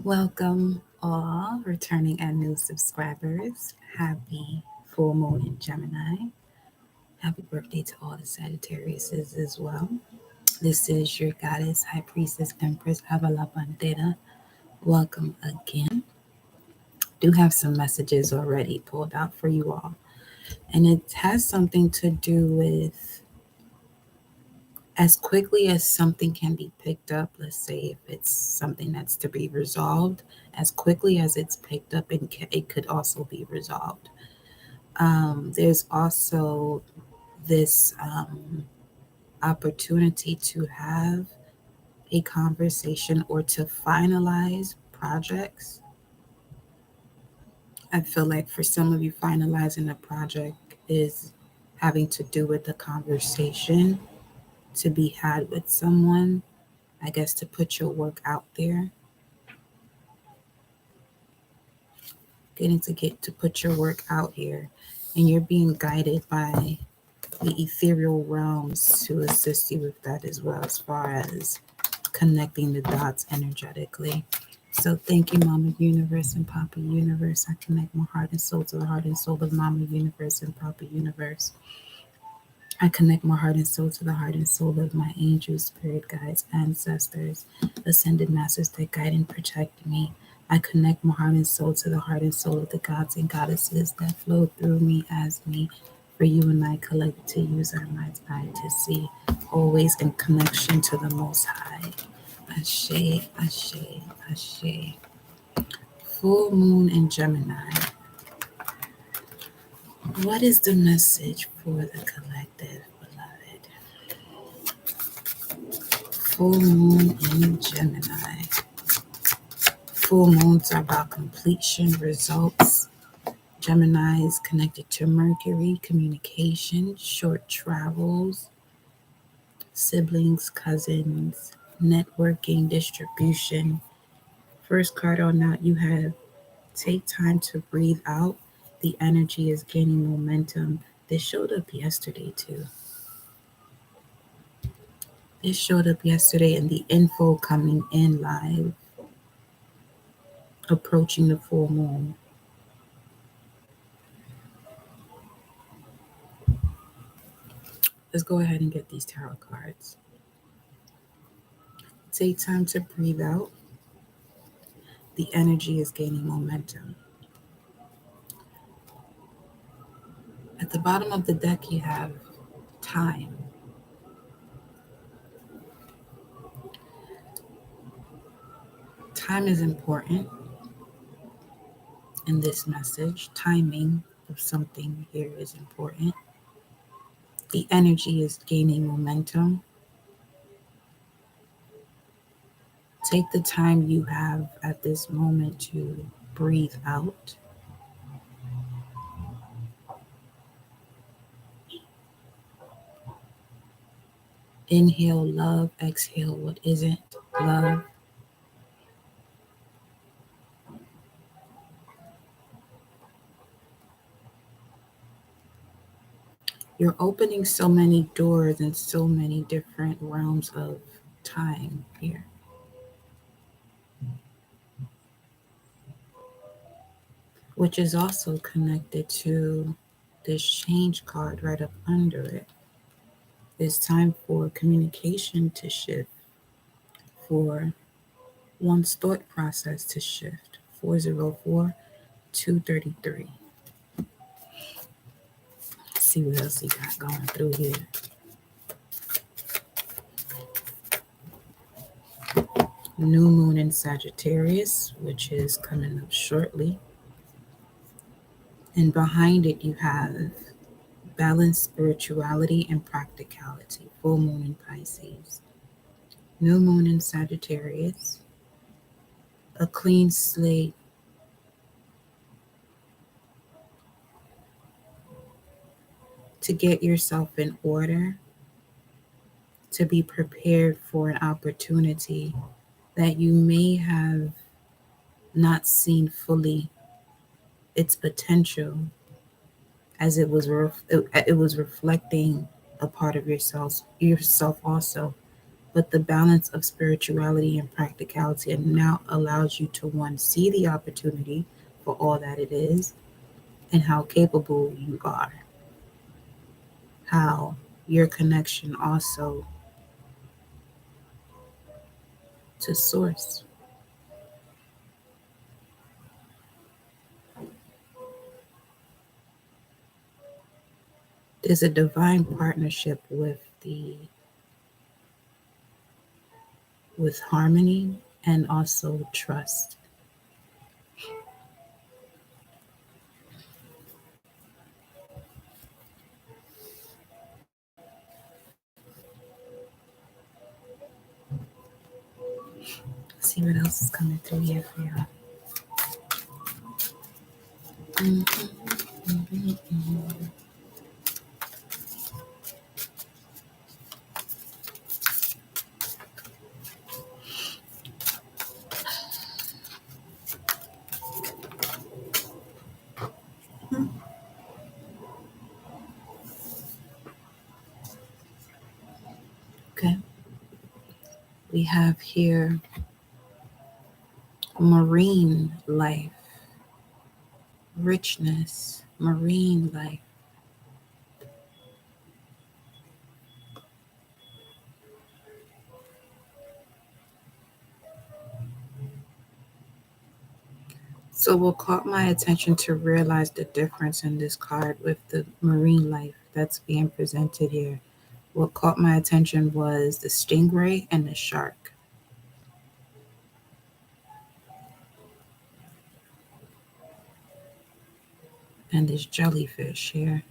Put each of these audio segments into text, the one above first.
Welcome, all returning and new subscribers. Happy full moon in Gemini. Happy birthday to all the Sagittariuses as well. This is your goddess, high priestess, empress Avala Bandera. Welcome again. Do have some messages already pulled out for you all, and it has something to do with as quickly as something can be picked up. Let's say if it's something that's to be resolved, as quickly as it's picked up, it could also be resolved. There's also this opportunity to have a conversation or to finalize projects. I feel like for some of you, finalizing a project is having to do with the conversation to be had with someone, I guess, to put your work out there, get to put your work out here, and you're being guided by the ethereal realms to assist you with that as well, as far as connecting the dots energetically. So thank you, Mama Universe and Papa Universe. I connect my heart and soul to the heart and soul of Mama Universe and Papa Universe. I connect my heart and soul to the heart and soul of my angels, spirit guides, ancestors, ascended masters that guide and protect me. I connect my heart and soul to the heart and soul of the gods and goddesses that flow through me as me. For you and I collect to use our mind's eye to see, always in connection to the Most High. Ashe, Ashe, Ashe. Full moon in Gemini. What is the message for the collective, beloved? Full moon in Gemini. Full moons are about completion, results. Gemini is connected to Mercury, communication, short travels, siblings, cousins, networking, distribution. First card on out, you have take time to breathe out. The energy is gaining momentum. This showed up yesterday too. This showed up yesterday, and the info coming in live, approaching the full moon. Let's go ahead and get these tarot cards. Take time to breathe out. The energy is gaining momentum. At the bottom of the deck, you have time. Time is important in this message. Timing of something here is important. The energy is gaining momentum. Take the time you have at this moment to breathe out. Inhale love, exhale what isn't love. You're opening so many doors in so many different realms of time here. Which is also connected to this change card right up under it. It's time for communication to shift, for one's thought process to shift. 404 233. See what else he got going through here. New moon in Sagittarius, which is coming up shortly. And behind it, you have balanced spirituality and practicality. Full moon in Pisces. New moon in Sagittarius. A clean slate. To get yourself in order. To be prepared for an opportunity that you may have not seen fully its potential, as it was reflecting a part of yourself also, but the balance of spirituality and practicality and now allows you to one, see the opportunity for all that it is and how capable you are, how your connection also to source. There's a divine partnership with harmony and also trust. Let's see what else is coming through here for you. Okay, we have here marine life, richness, marine life. So what caught my attention to realize the difference in this card with the marine life that's being presented here. What caught my attention was the stingray and the shark and this jellyfish here.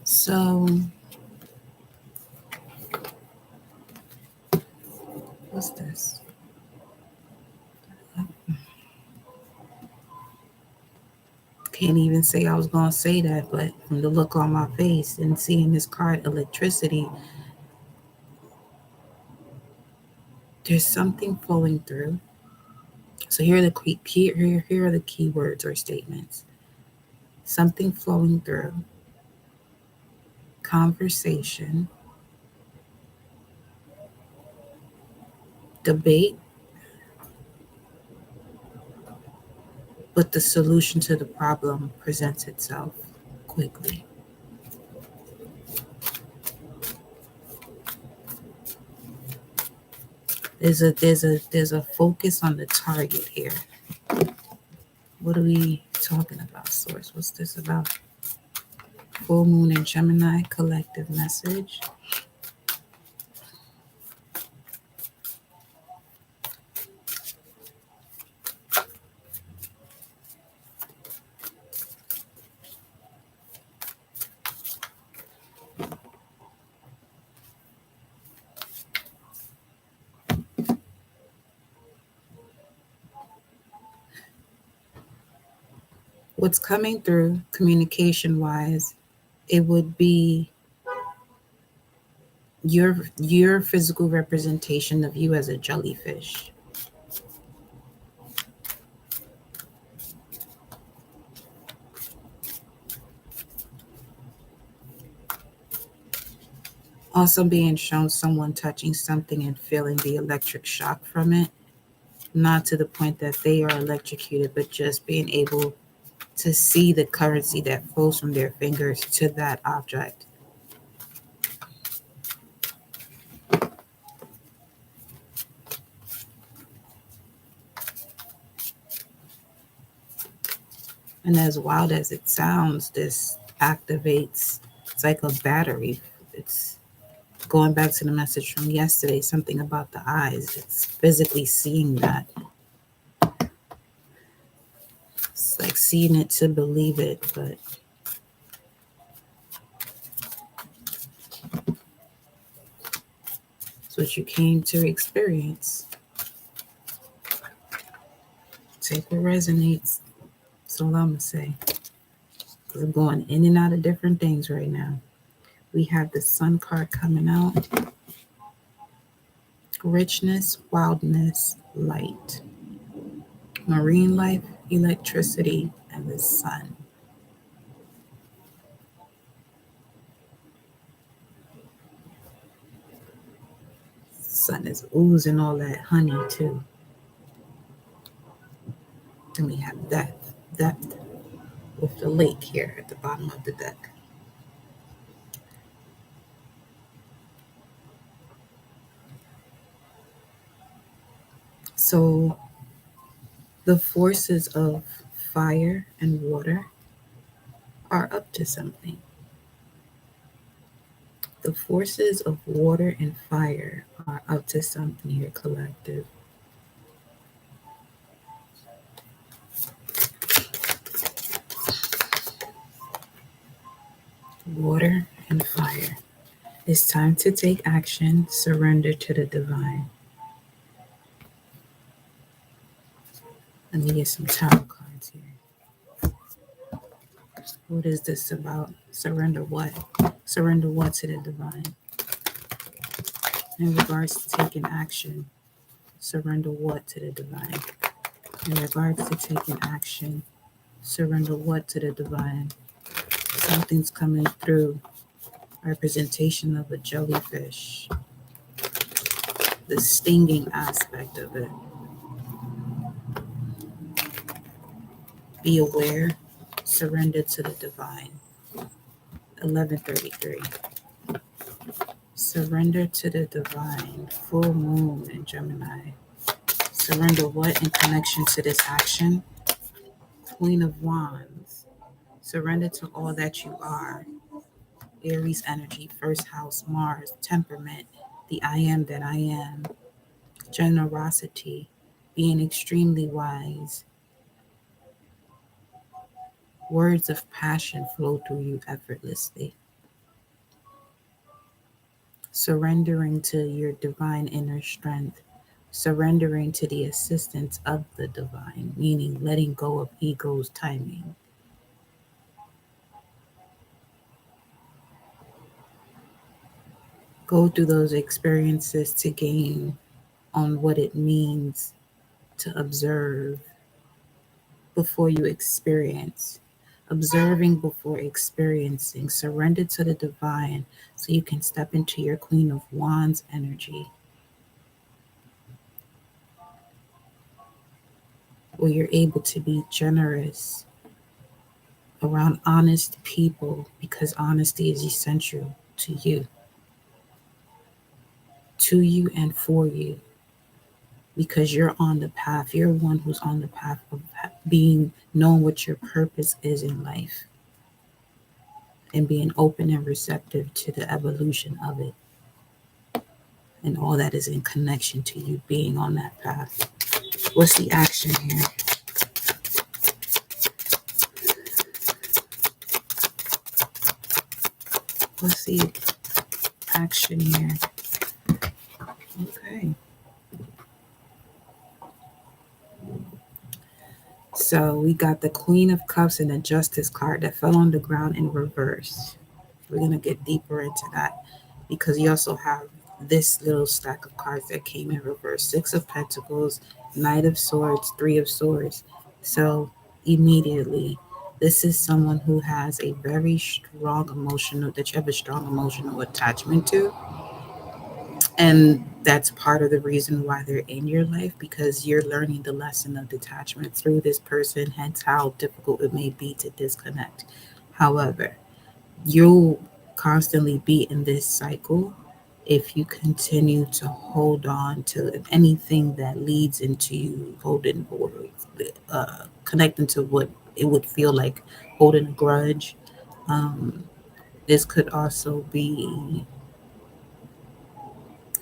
So what's this? Can't even say I was going to say that, but from the look on my face and seeing this card, electricity, there's something flowing through. So here are here are the key words or statements. Something flowing through, conversation, debate, but the solution to the problem presents itself quickly. There's a focus on the target here. What are we talking about, Source? What's this about? Full moon in Gemini, collective message. What's coming through communication wise, it would be your physical representation of you as a jellyfish. Also being shown someone touching something and feeling the electric shock from it. Not to the point that they are electrocuted, but just being able to see the currency that flows from their fingers to that object. And as wild as it sounds, this activates, it's like a battery. It's going back to the message from yesterday, something about the eyes. It's physically seeing that. It's like seeing it to believe it, but it's what you came to experience. Take what resonates. That's all I'm going to say. Because I'm going in and out of different things right now. We have the Sun card coming out. Richness, wildness, light. Marine life, electricity, and the sun. Sun is oozing all that honey too. Then we have depth with the lake here at the bottom of the deck. So the forces of fire and water are up to something. The forces of water and fire are up to something here, collective. Water and fire. It's time to take action, surrender to the divine. Let me get some tarot cards here. What is this about? Surrender what? Surrender what to the divine? In regards to taking action, surrender what to the divine? In regards to taking action, surrender what to the divine? Something's coming through. Representation of a jellyfish. The stinging aspect of it. Be aware, surrender to the divine. 1133. Surrender to the divine. Full moon in Gemini. Surrender what in connection to this action? Queen of Wands. Surrender to all that you are. Aries energy, first house, Mars, temperament, the I am that I am. Generosity, being extremely wise. Words of passion flow through you effortlessly. Surrendering to your divine inner strength. Surrendering to the assistance of the divine, meaning letting go of ego's timing. Go through those experiences to gain on what it means to observe before you experience. Observing before experiencing. Surrender to the divine so you can step into your Queen of Wands energy, where you're able to be generous around honest people because honesty is essential to you and for you, because you're on the path. You're one who's on the path of being knowing what your purpose is in life and being open and receptive to the evolution of it and all that is in connection to you being on that path. What's the action here? What's the action here? Okay. So we got the Queen of Cups and the Justice card that fell on the ground in reverse. We're going to get deeper into that because you also have this little stack of cards that came in reverse. Six of Pentacles, Knight of Swords, Three of Swords. So immediately, this is someone who has a very strong emotional, that you have a strong emotional attachment to. And that's part of the reason why they're in your life, because you're learning the lesson of detachment through this person, hence how difficult it may be to disconnect. However, you'll constantly be in this cycle if you continue to hold on to anything that leads into you holding or uh, connecting to what it would feel like holding a grudge. Um, this could also be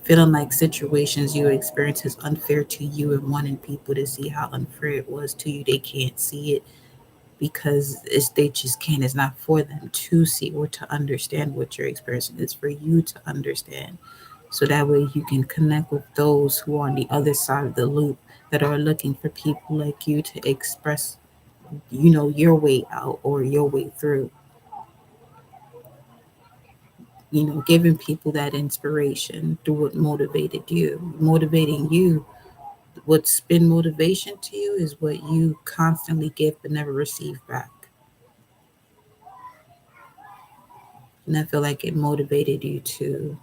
feeling like situations you experience is unfair to you and wanting people to see how unfair it was to you. They can't see it because they just can't. It's not for them to see or to understand what you're experiencing. It's for you to understand. So that way you can connect with those who are on the other side of the loop that are looking for people like you to express, your way out or your way through. Giving people that inspiration through what motivating you What's been motivation to you is what you constantly give but never receive back. And I feel like it motivated you to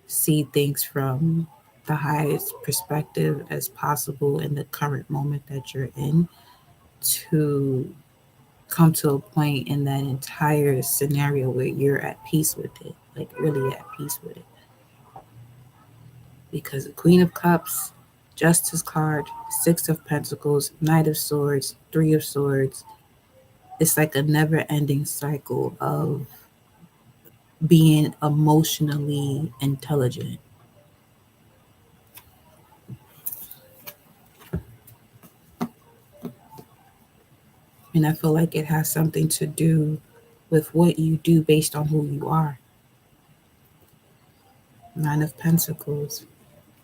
see things from the highest perspective as possible in the current moment that you're in, to come to a point in that entire scenario where you're at peace with it, like really at peace with it. Because the Queen of Cups, Justice card, Six of Pentacles, Knight of Swords, Three of Swords, it's like a never ending cycle of being emotionally intelligent. And I feel like it has something to do with what you do based on who you are. Nine of Pentacles,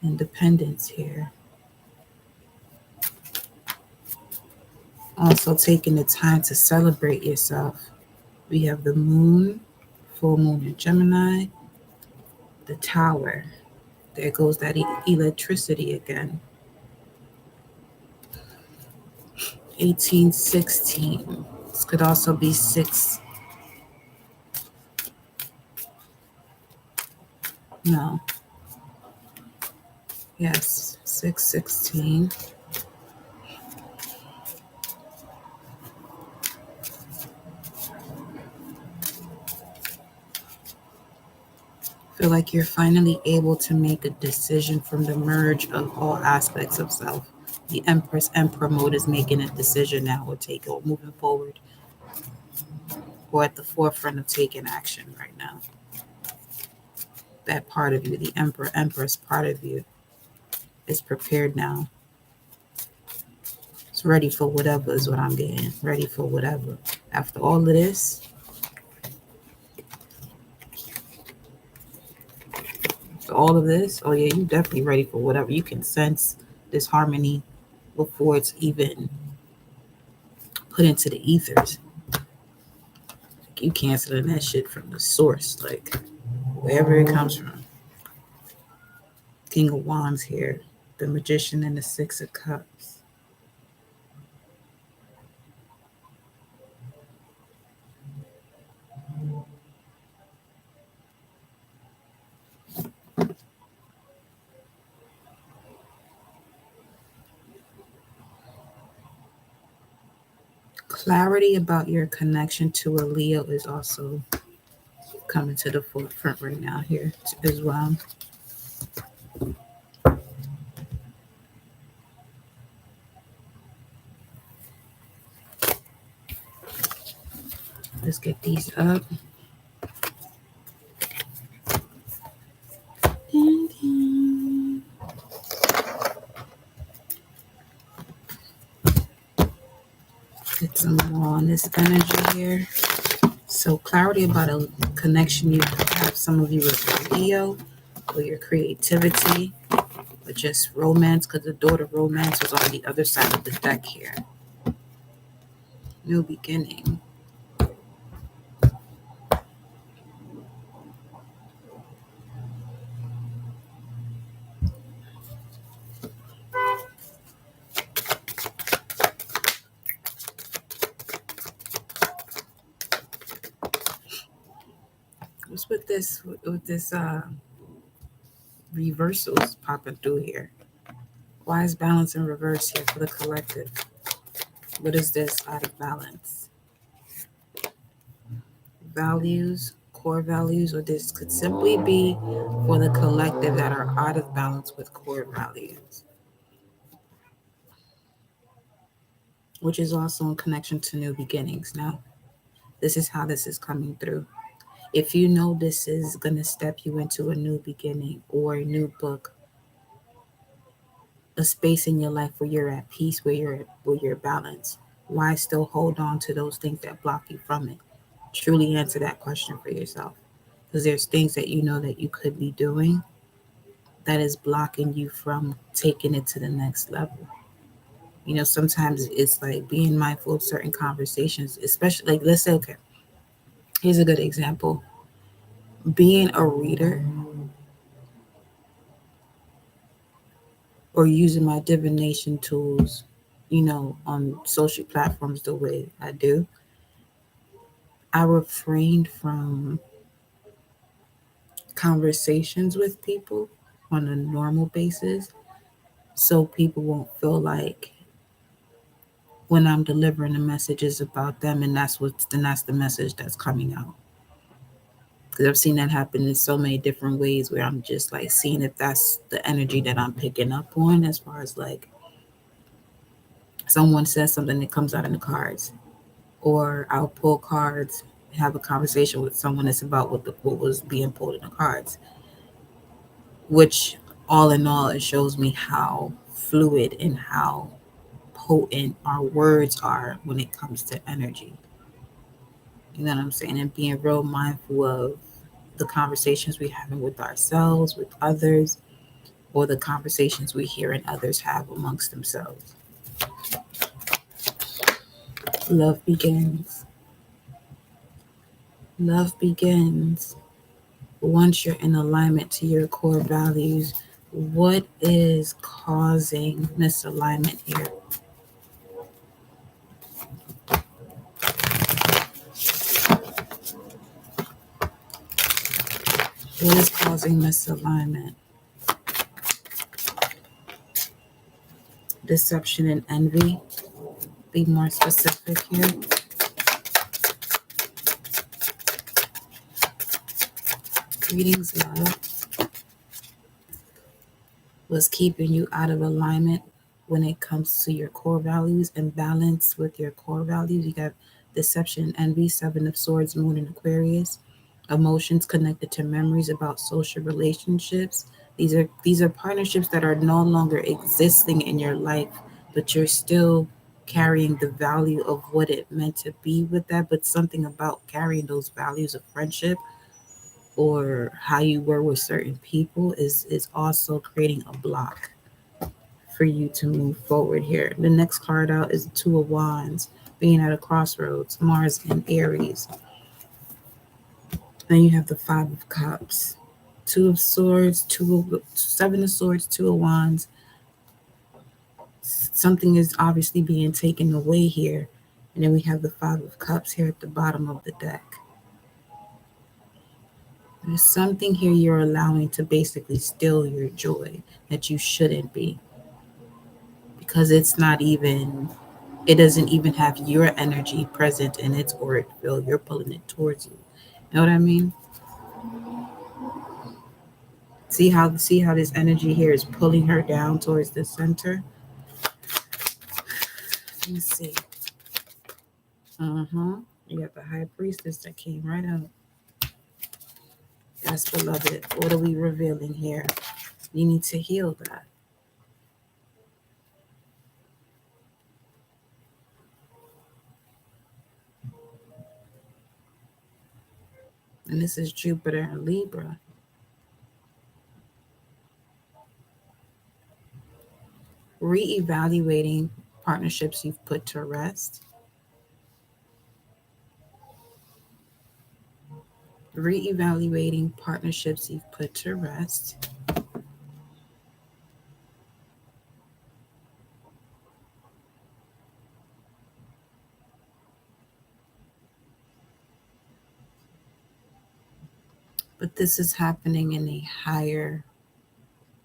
independence here. Also taking the time to celebrate yourself. We have the moon, full moon in Gemini, the tower. There goes that electricity again. 1816. This could also be six. No. Yes, 616. Feel like you're finally able to make a decision from the merge of all aspects of self. The Empress Emperor mode is making a decision now, or moving forward, or at the forefront of taking action right now. That part of you, the Emperor Empress part of you, is prepared now. It's ready for whatever is what I'm getting. Ready for whatever. After all of this, after all of this, oh yeah, you definitely ready for whatever. You can sense this harmony before it's even put into the ethers. You canceling that shit from the source, like wherever it comes from. King of Wands here, the Magician and the Six of Cups. Clarity about your connection to a Leo is also coming to the forefront right now here as well. Let's get these up. Ding, ding. Get some more on this energy here. So clarity about a connection you have, some of you with Leo, or your creativity, or just romance, because the daughter romance was on the other side of the deck here. New beginning. What's with this reversals popping through here? Why is balance in reverse here for the collective? What is this out of balance? Values, core values, or this could simply be for the collective that are out of balance with core values, which is also in connection to new beginnings. Now, this is how this is coming through. If you know this is going to step you into a new beginning or a new book, a space in your life where you're at peace, where you're balanced, why still hold on to those things that block you from it? Truly answer that question for yourself, because there's things that you know that you could be doing that is blocking you from taking it to the next level. Sometimes it's like being mindful of certain conversations, especially like, let's say, okay, here's a good example. Being a reader, or using my divination tools, on social platforms the way I do, I refrained from conversations with people on a normal basis so people won't feel like when I'm delivering the messages about them and that's the message that's coming out. Because I've seen that happen in so many different ways where I'm just like seeing if that's the energy that I'm picking up on, as far as like someone says something that comes out in the cards, or I'll pull cards, have a conversation with someone that's about what was being pulled in the cards, which all in all, it shows me how fluid and how potent our words are when it comes to energy. You know what I'm saying? And being real mindful of the conversations we're having with ourselves, with others, or the conversations we hear and others have amongst themselves. Love begins. Love begins once you're in alignment to your core values. What is causing misalignment here? What is causing misalignment? Deception and envy. Be more specific here. Greetings, love. What's keeping you out of alignment when it comes to your core values and balance with your core values? You got deception, envy, Seven of Swords, Moon, and Aquarius. Emotions connected to memories about social relationships. These are partnerships that are no longer existing in your life, but you're still carrying the value of what it meant to be with that. But something about carrying those values of friendship or how you were with certain people is also creating a block for you to move forward here. The next card out is the Two of Wands, being at a crossroads, Mars and Aries. Then you have the Five of Cups, Two of Swords, Seven of Swords, Two of Wands. Something is obviously being taken away here. And then we have the Five of Cups here at the bottom of the deck. There's something here you're allowing to basically steal your joy that you shouldn't be, because it doesn't even have your energy present in its auric field. You're pulling it towards you. You know what I mean? See how this energy here is pulling her down towards the center? Let me see. You got the High Priestess that came right out. Yes, beloved. What are we revealing here? You need to heal that. And this is Jupiter and Libra. Reevaluating partnerships you've put to rest. Reevaluating partnerships you've put to rest. But this is happening in a higher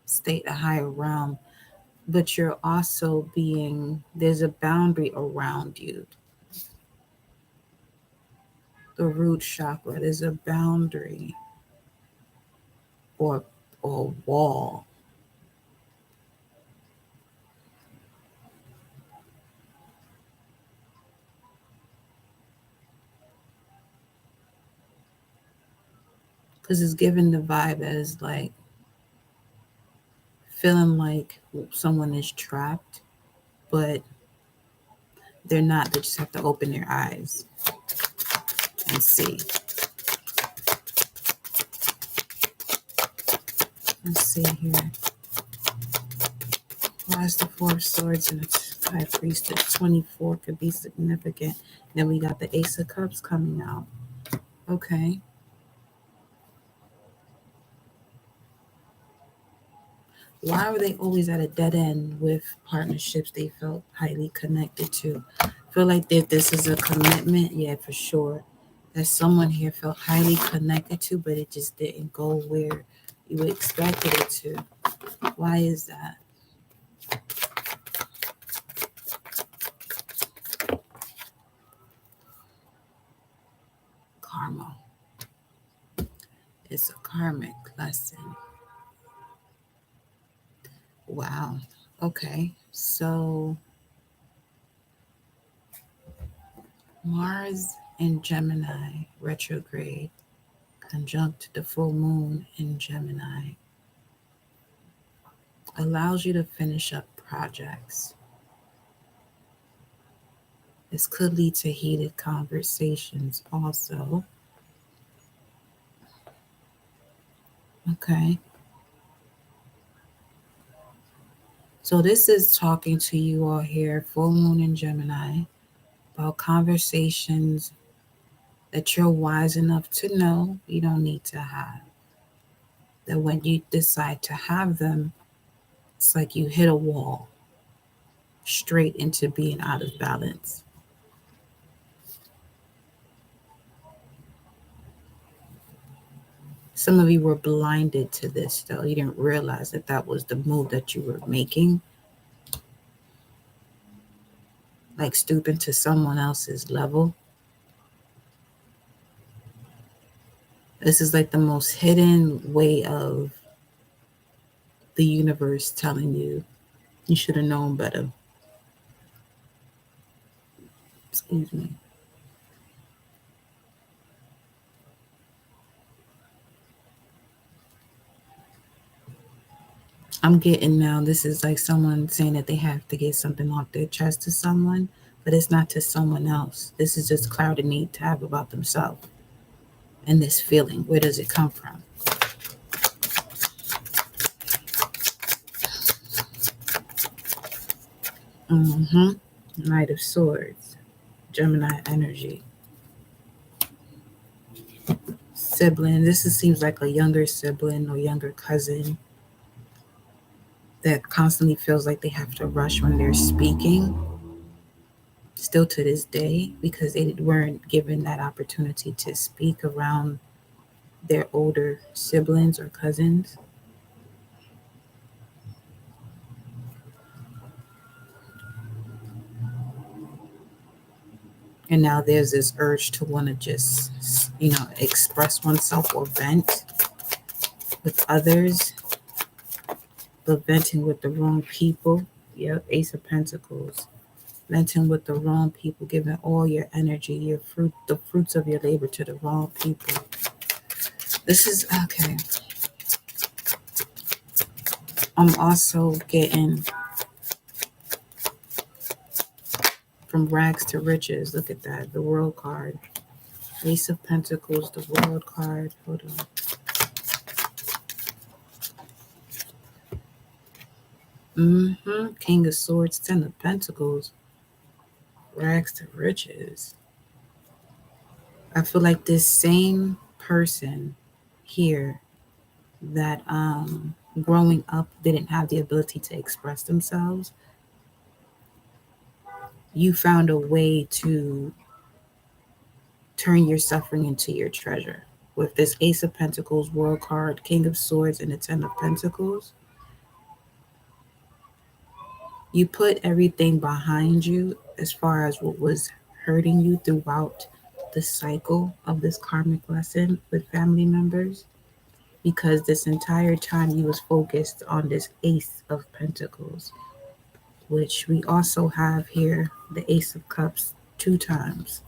state, a higher realm. But you're also there's a boundary around you. The root chakra, there's a boundary or wall. Because it's given the vibe as like feeling like someone is trapped, but they're not. They just have to open their eyes and see. Let's see here. Why is the Four of Swords and the High Priestess? 24 could be significant. Then we got the Ace of Cups coming out. Okay. Why were they always at a dead end with partnerships they felt highly connected to? I feel like that this is a commitment, yeah, for sure. That someone here felt highly connected to, but it just didn't go where you expected it to. Why is that? Karma. It's a karmic lesson. Wow. Okay. So Mars in Gemini retrograde conjunct the full moon in Gemini allows you to finish up projects. This could lead to heated conversations also. Okay. So this is talking to you all here, full moon in Gemini, about conversations that you're wise enough to know you don't need to have. That when you decide to have them, it's like you hit a wall straight into being out of balance. Some of you were blinded to this, though. You didn't realize that that was the move that you were making, like stooping to someone else's level. This is like the most hidden way of the universe telling you you should have known better. Excuse me. I'm getting now, this is like someone saying that they have to get something off their chest to someone, but it's not to someone else. This is just clouded need to have about themselves. And this feeling, where does it come from? Mm-hmm. Knight of Swords, Gemini energy. Sibling, seems like a younger sibling or younger cousin that constantly feels like they have to rush when they're speaking, still to this day, because they weren't given that opportunity to speak around their older siblings or cousins. And now there's this urge to want to just, express oneself or vent with others, but venting with the wrong people. Yep, Ace of Pentacles. Venting with the wrong people, giving all your energy, the fruits of your labor to the wrong people. This is okay. I'm also getting from rags to riches. Look at that. The World card. Ace of Pentacles, the World card. Hold on. King of Swords, Ten of Pentacles. Rags to riches. I feel like this same person here that growing up didn't have the ability to express themselves, you found a way to turn your suffering into your treasure. With this Ace of Pentacles, World card, King of Swords, and the Ten of Pentacles, you put everything behind you as far as what was hurting you throughout the cycle of this karmic lesson with family members, because this entire time you was focused on this Ace of Pentacles, which we also have here the Ace of Cups 2 times.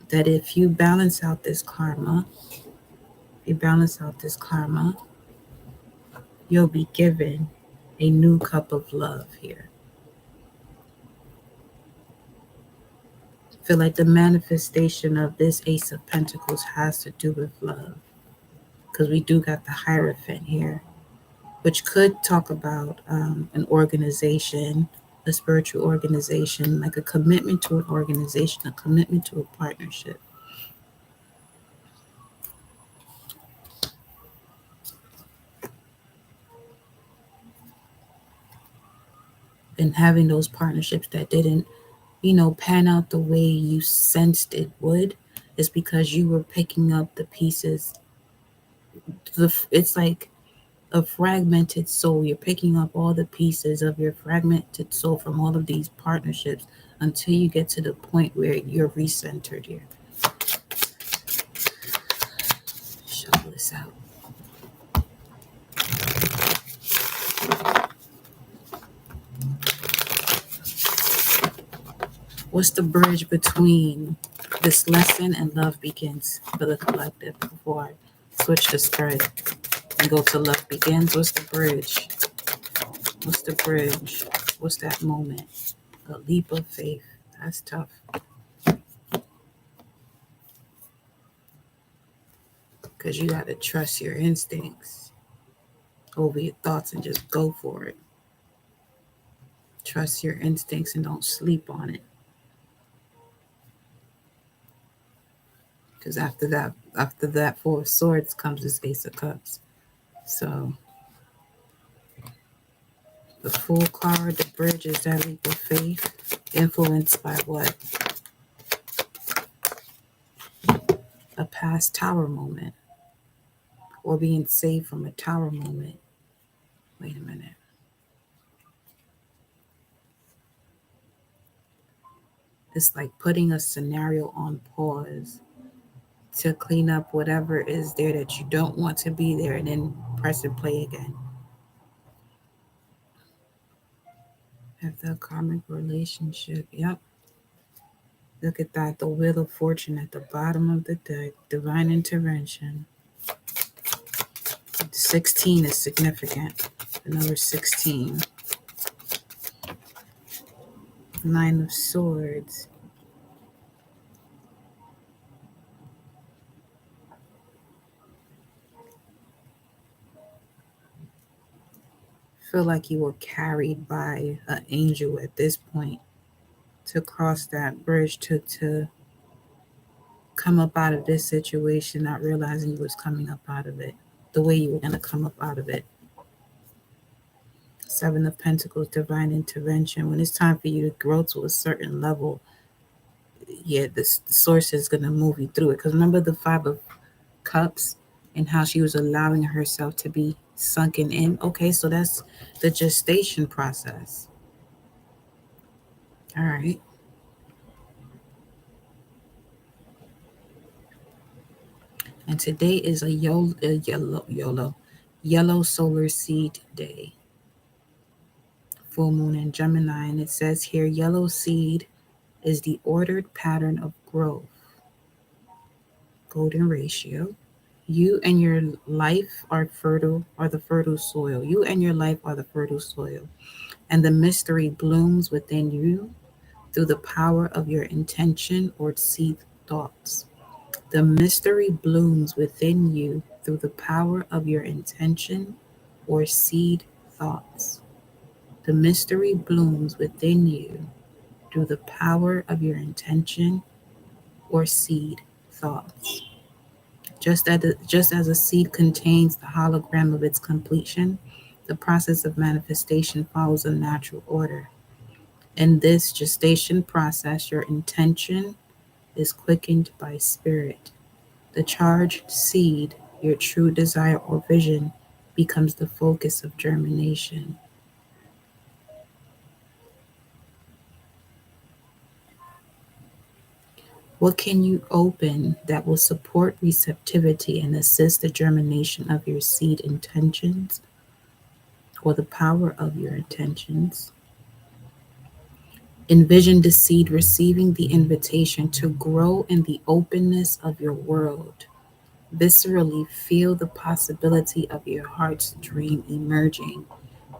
That if you balance out this karma, you'll be given a new cup of love here. I feel like the manifestation of this Ace of Pentacles has to do with love, because we do got the Hierophant here, which could talk about an organization, a spiritual organization, like a commitment to an organization, a commitment to a partnership. and having those partnerships that didn't, pan out the way you sensed it would, is because you were picking up the pieces. It's like a fragmented soul. You're picking up all the pieces of your fragmented soul from all of these partnerships until you get to the point where you're recentered. Here, shuffle this out. What's the bridge between this lesson and love begins for the collective before I switch the spread and go to love begins? What's the bridge? What's the bridge? What's that moment? A leap of faith. That's tough. Because you got to trust your instincts over your thoughts and just go for it. Trust your instincts and don't sleep on it. Because after that Four of Swords comes this Ace of Cups. So the Fool card, the bridge, is that leap of faith. Influenced by what? A past tower moment. Or being saved from a tower moment. Wait a minute. It's like putting a scenario on pause to clean up whatever is there that you don't want to be there, and then press and play again. Have the karmic relationship. Yep. Look at that. The Wheel of Fortune at the bottom of the deck. Divine intervention. 16 is significant. The number 16. Nine of Swords. Feel like you were carried by an angel at this point to cross that bridge, to come up out of this situation, not realizing you was coming up out of it the way you were going to come up out of it. Seven of Pentacles, divine intervention. When it's time for you to grow to a certain level, yeah, the source is going to move you through it. Because remember the Five of Cups and how she was allowing herself to be sunken in? Okay, so that's the gestation process. All right. And today is a yellow solar seed day. Full moon in Gemini. And it says here, yellow seed is the ordered pattern of growth. Golden ratio. You and your life are the fertile soil. You and your life are the fertile soil. And the mystery blooms within you through the power of your intention or seed thoughts. The mystery blooms within you through the power of your intention or seed thoughts. The mystery blooms within you through the power of your intention or seed thoughts. Just as a seed contains the hologram of its completion, the process of manifestation follows a natural order. In this gestation process, your intention is quickened by spirit. The charged seed, your true desire or vision, becomes the focus of germination. What can you open that will support receptivity and assist the germination of your seed intentions or the power of your intentions? Envision the seed receiving the invitation to grow in the openness of your world. Viscerally feel the possibility of your heart's dream emerging.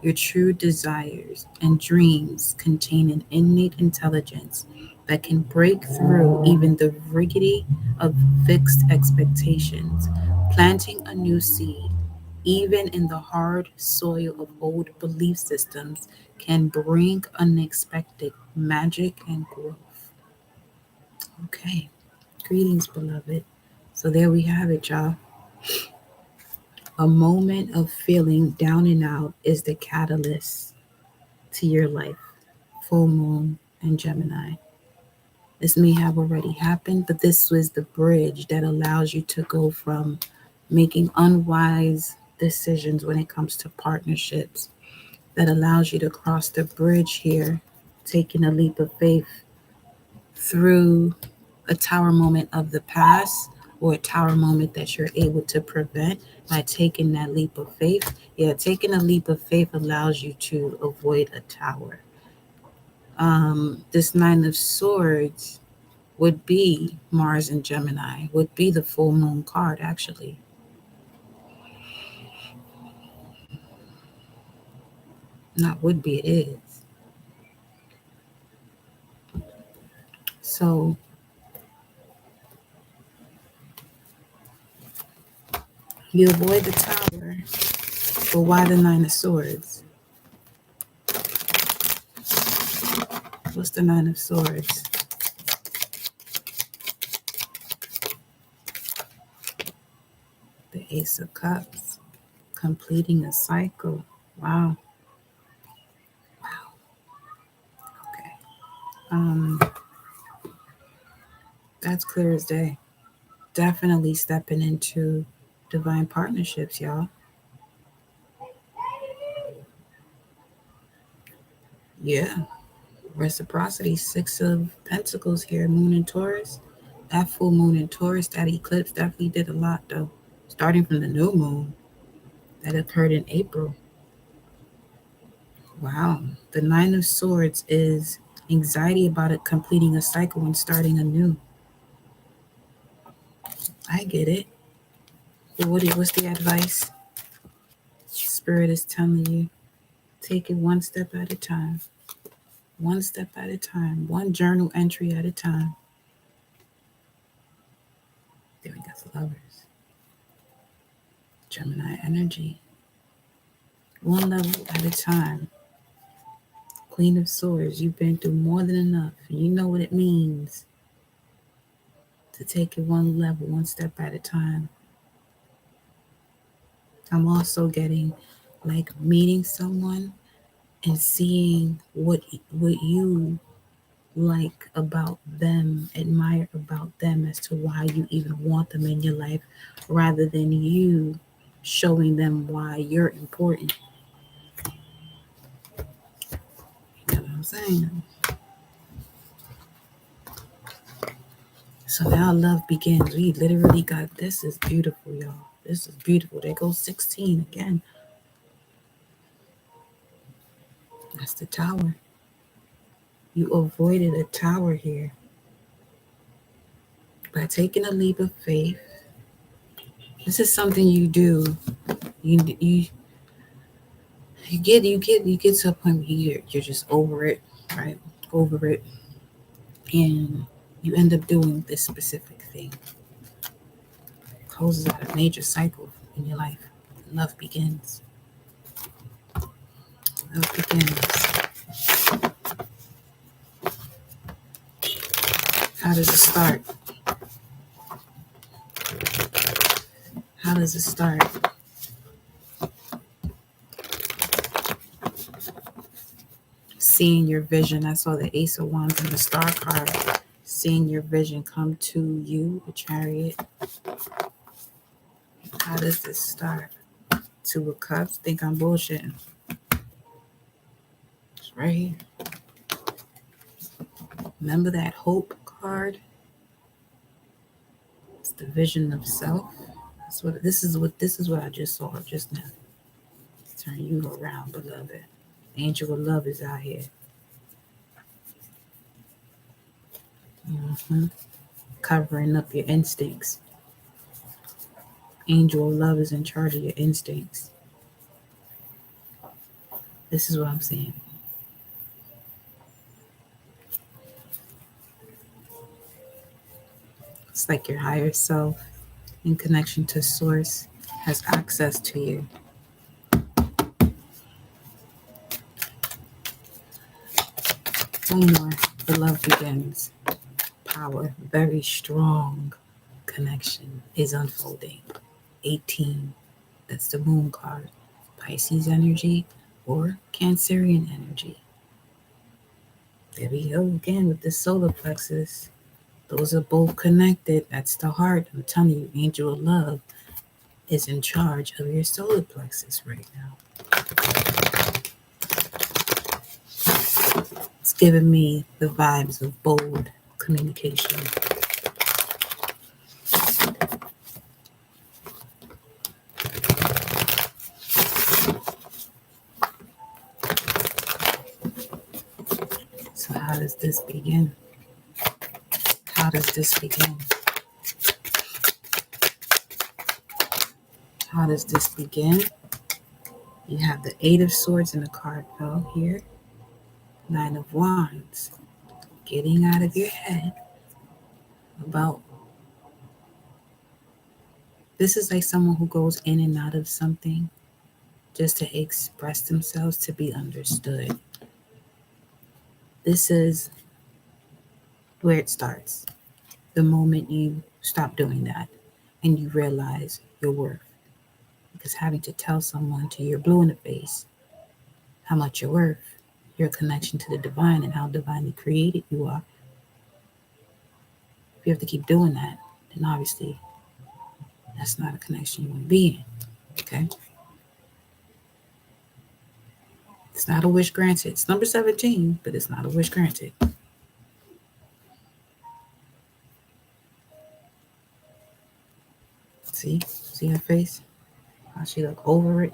Your true desires and dreams contain an innate intelligence that can break through even the rigidity of fixed expectations. Planting a new seed, even in the hard soil of old belief systems, can bring unexpected magic and growth. Okay, greetings, beloved. So there we have it, y'all. A moment of feeling down and out is the catalyst to your life. full moon in Gemini. This may have already happened, but this was the bridge that allows you to go from making unwise decisions when it comes to partnerships, that allows you to cross the bridge here, taking a leap of faith through a tower moment of the past or a tower moment that you're able to prevent by taking that leap of faith. Yeah, taking a leap of faith allows you to avoid a tower. This Nine of Swords would be Mars and Gemini, would be the full moon card, actually. Not would be, it is. So you avoid the tower, but why the Nine of Swords? What's the Nine of Swords? The Ace of Cups, completing a cycle. Wow. Wow. Okay. That's clear as day. Definitely stepping into divine partnerships, y'all. Yeah. Reciprocity, Six of Pentacles here, Moon in Taurus. That full moon in Taurus, that eclipse definitely did a lot, though. Starting from the new moon that occurred in April. Wow. The Nine of Swords is anxiety about it completing a cycle and starting anew. I get it. But what's the advice? Spirit is telling you, take it one step at a time. One step at a time. One journal entry at a time. There we go, the Lovers. Gemini energy. One level at a time. Queen of Swords, you've been through more than enough. You know what it means to take it one level, one step at a time. I'm also getting like meeting someone and seeing what you like about them, admire about them as to why you even want them in your life, rather than you showing them why you're important. You know what I'm saying? So now love begins. We literally got, this is beautiful, y'all. This is beautiful. There goes 16 again. That's the Tower. You avoided a tower here by taking a leap of faith. This is something you do. You get to a point where you're just over it, right? Over it, and you end up doing this specific thing. Closes out a major cycle in your life. Love begins. Love begins. How does it start? How does it start? Seeing your vision. I saw the Ace of Wands and the Star card. Seeing your vision come to you, the Chariot. How does this start? Two of Cups. Think I'm bullshitting. It's right here. Remember that Hope card? It's the vision of self. This is what I just saw just now. Turn you around, beloved. Angel of love is out here. Covering up your instincts. Angel of love is in charge of your instincts. This is what I'm saying. It's like your higher self in connection to source has access to you. One more. The love begins. Power, very strong connection is unfolding. 18. That's the moon card. Pisces energy or Cancerian energy. There we go again with the solar plexus. Those are both connected. That's the heart. I'm telling you, angel of love is in charge of your solar plexus right now. It's giving me the vibes of bold communication. So how does this begin? How does this begin? How does this begin? You have the Eight of Swords in the card fell here. Nine of Wands. Getting out of your head about. This is like someone who goes in and out of something just to express themselves, to be understood. This is where it starts. The moment you stop doing that and you realize your worth. Because having to tell someone till you're blue in the face how much you're worth, your connection to the divine and how divinely created you are. If you have to keep doing that, then obviously that's not a connection you want to be in. Okay? It's not a wish granted. It's number 17, but it's not a wish granted. See her face? How she look over it?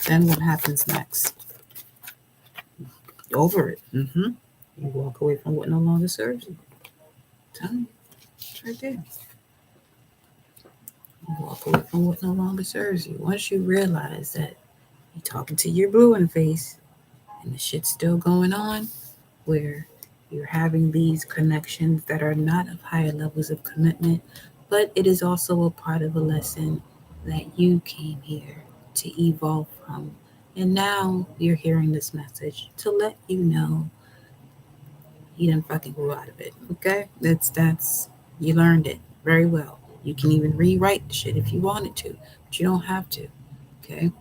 Then what happens next? Over it. You walk away from what no longer serves you. Tell me. It's right there. You walk away from what no longer serves you. Once you realize that you're talking to your blue in the face and the shit's still going on, where you're having these connections that are not of higher levels of commitment, but it is also a part of a lesson that you came here to evolve from. And now you're hearing this message to let you know you didn't fucking grew out of it. Okay? That's you learned it very well. You can even rewrite the shit if you wanted to, but you don't have to. Okay?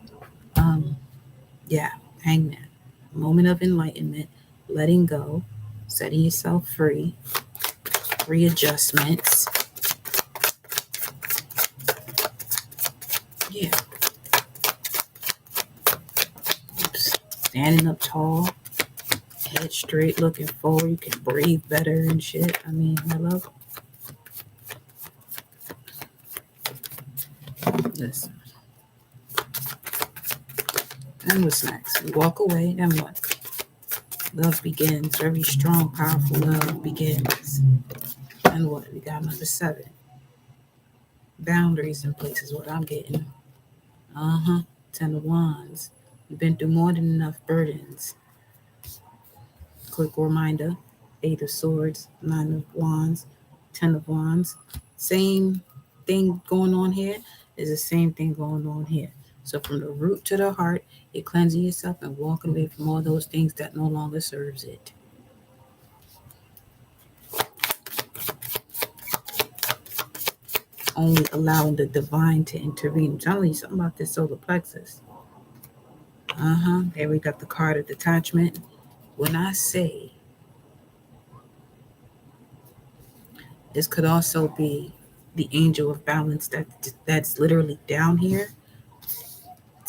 Yeah, Hangman. Moment of enlightenment, letting go, setting yourself free, readjustments. Yeah. Standing up tall, head straight, looking forward. You can breathe better and shit. I mean, hello. Listen. Then what's next? We walk away, then what? Love begins. Very strong, powerful love begins. And what? We got number 7. Boundaries in places, what I'm getting. 10 of Wands. You've been through more than enough burdens. Quick reminder. 8 of Swords, 9 of Wands, 10 of Wands. Same thing going on here is the same thing going on here. So from the root to the heart, you're cleansing yourself and walking away from all those things that no longer serves it. Only allowing the divine to intervene. I'm telling you something about this solar plexus. There we got the card of detachment. When I say this could also be the angel of balance that's literally down here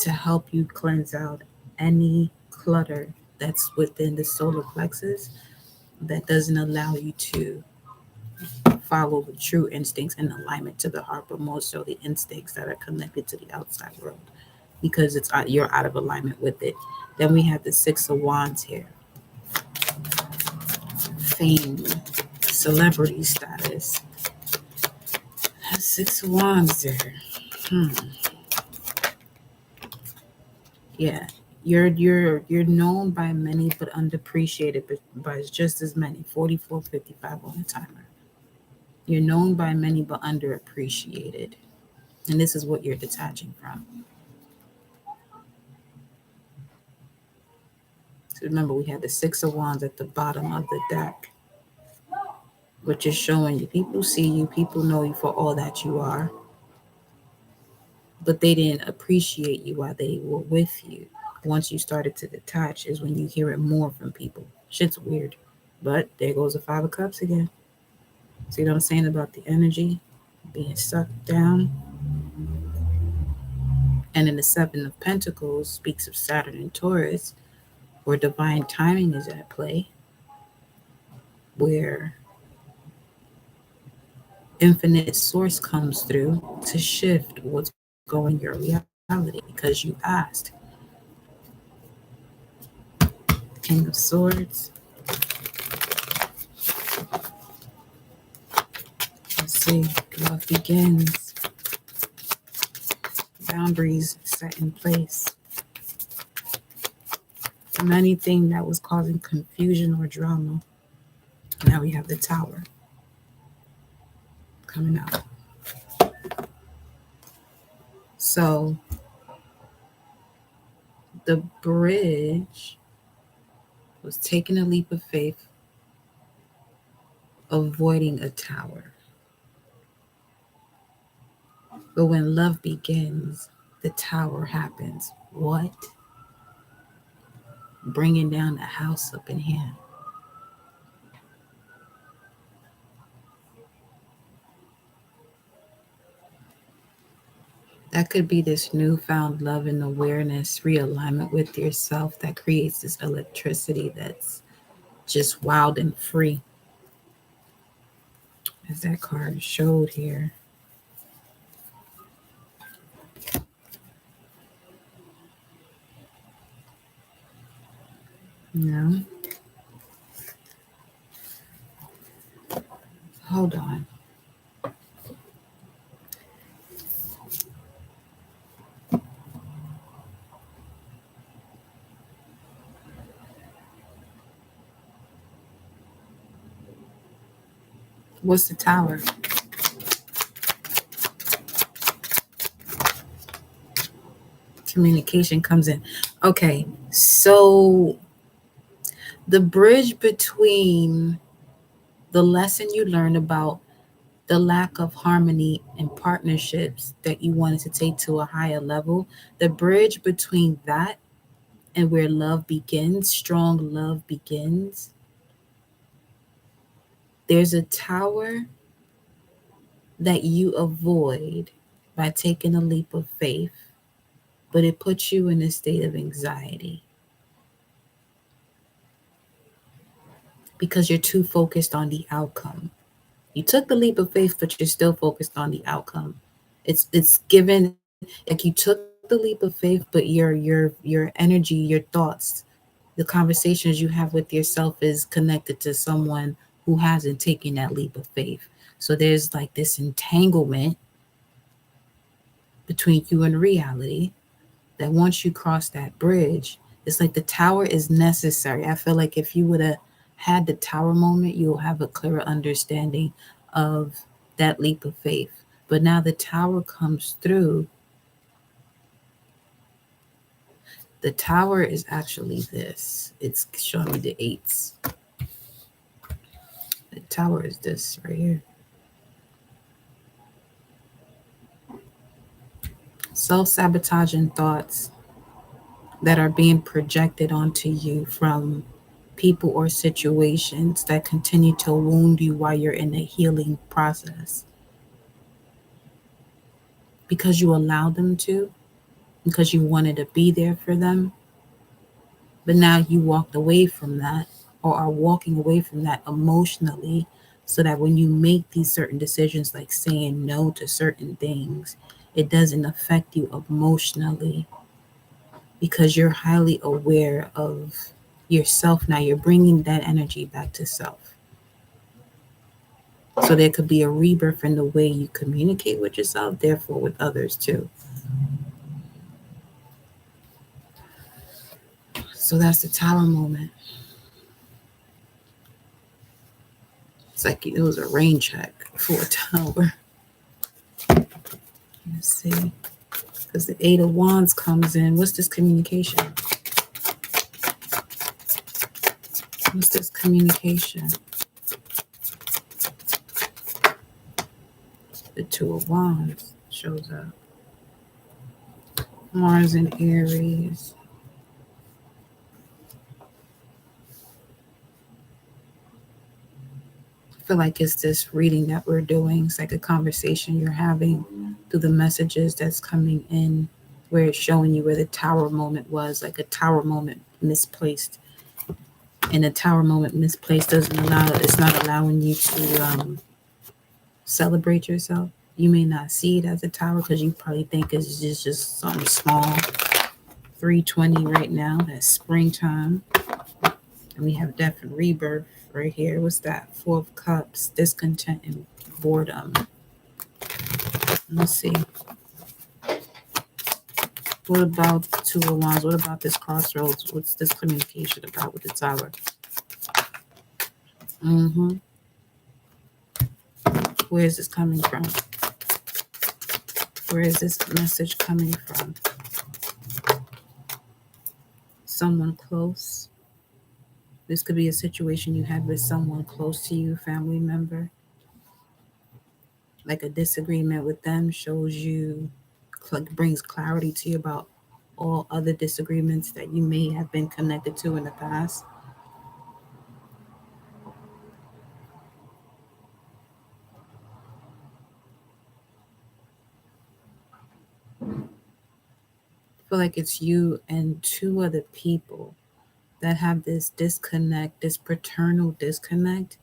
to help you cleanse out any clutter that's within the solar plexus that doesn't allow you to follow the true instincts in alignment to the heart, but more so the instincts that are connected to the outside world, because you're out of alignment with it. Then we have the 6 of Wands here. Fame, celebrity status. That's 6 of Wands there. Yeah, You're known by many but underappreciated by just as many. 44:55 on the timer. You're known by many but underappreciated. And this is what you're detaching from. So remember, we had the Six of Wands at the bottom of the deck, which is showing you people see you, people know you for all that you are, but they didn't appreciate you while they were with you. Once you started to detach, is when you hear it more from people. Shit's weird. But there goes the Five of Cups again. See what I'm saying about the energy being sucked down? And then the Seven of Pentacles speaks of Saturn and Taurus, where divine timing is at play, where infinite source comes through to shift what's going your reality because you asked. King of Swords. Let's see. Love begins. Boundaries set in place. From anything that was causing confusion or drama. Now we have the Tower coming out. So the bridge was taking a leap of faith, avoiding a tower. But when love begins, the tower happens. What? Bringing down the house up in here. That could be this newfound love and awareness, realignment with yourself that creates this electricity that's just wild and free. As that card showed here. No. Hold on. What's the Tower? Communication comes in. Okay, so the bridge between the lesson you learned about the lack of harmony and partnerships that you wanted to take to a higher level, the bridge between that and where love begins, strong love begins, there's a tower that you avoid by taking a leap of faith, but it puts you in a state of anxiety because you're too focused on the outcome. You took the leap of faith, but you're still focused on the outcome. It's given like you took the leap of faith, but your energy, your thoughts, the conversations you have with yourself is connected to someone who hasn't taken that leap of faith. So there's like this entanglement between you and reality that once you cross that bridge, it's like the tower is necessary. I feel like if you would have had the tower moment, you'll have a clearer understanding of that leap of faith. But now the tower comes through. The tower is actually this. It's showing me the eights. The tower is this right here. Self-sabotaging thoughts that are being projected onto you from people or situations that continue to wound you while you're in the healing process because you allowed them to, because you wanted to be there for them. But now you walked away from that or are walking away from that emotionally so that when you make these certain decisions, like saying no to certain things, it doesn't affect you emotionally because you're highly aware of yourself now. You're bringing that energy back to self. So there could be a rebirth in the way you communicate with yourself, therefore with others too. So that's the tower moment. It's like it was a rain check for a tower. Let's see. Because the Eight of Wands comes in. What's this communication? What's this communication? The Two of Wands shows up. Mars and Aries. I feel like it's this reading that we're doing. It's like a conversation you're having through the messages that's coming in, where it's showing you where the tower moment was, like a tower moment misplaced. And a tower moment misplaced doesn't allow, it's not allowing you to celebrate yourself. You may not see it as a tower because you probably think it's just something small. 320 right now, that's springtime. And we have death and rebirth right here. What's that? Four of Cups, discontent and boredom. Let's see. What about the Two of Wands? What about this crossroads? What's this communication about with the tower? Where is this coming from? Where is this message coming from? Someone close. This could be a situation you had with someone close to you, family member. Like a disagreement with them shows you, brings clarity to you about all other disagreements that you may have been connected to in the past. I feel like it's you and two other people that have this disconnect, this paternal disconnect,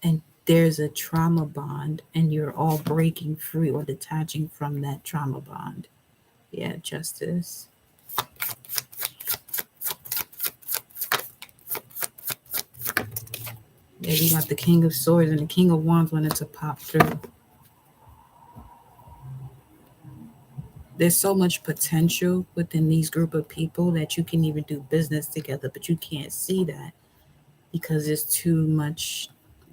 and there's a trauma bond, and you're all breaking free or detaching from that trauma bond. Yeah, Justice. Yeah, we got the King of Swords, and the King of Wands wanted to pop through. There's so much potential within these group of people that you can even do business together, but you can't see that because there's too much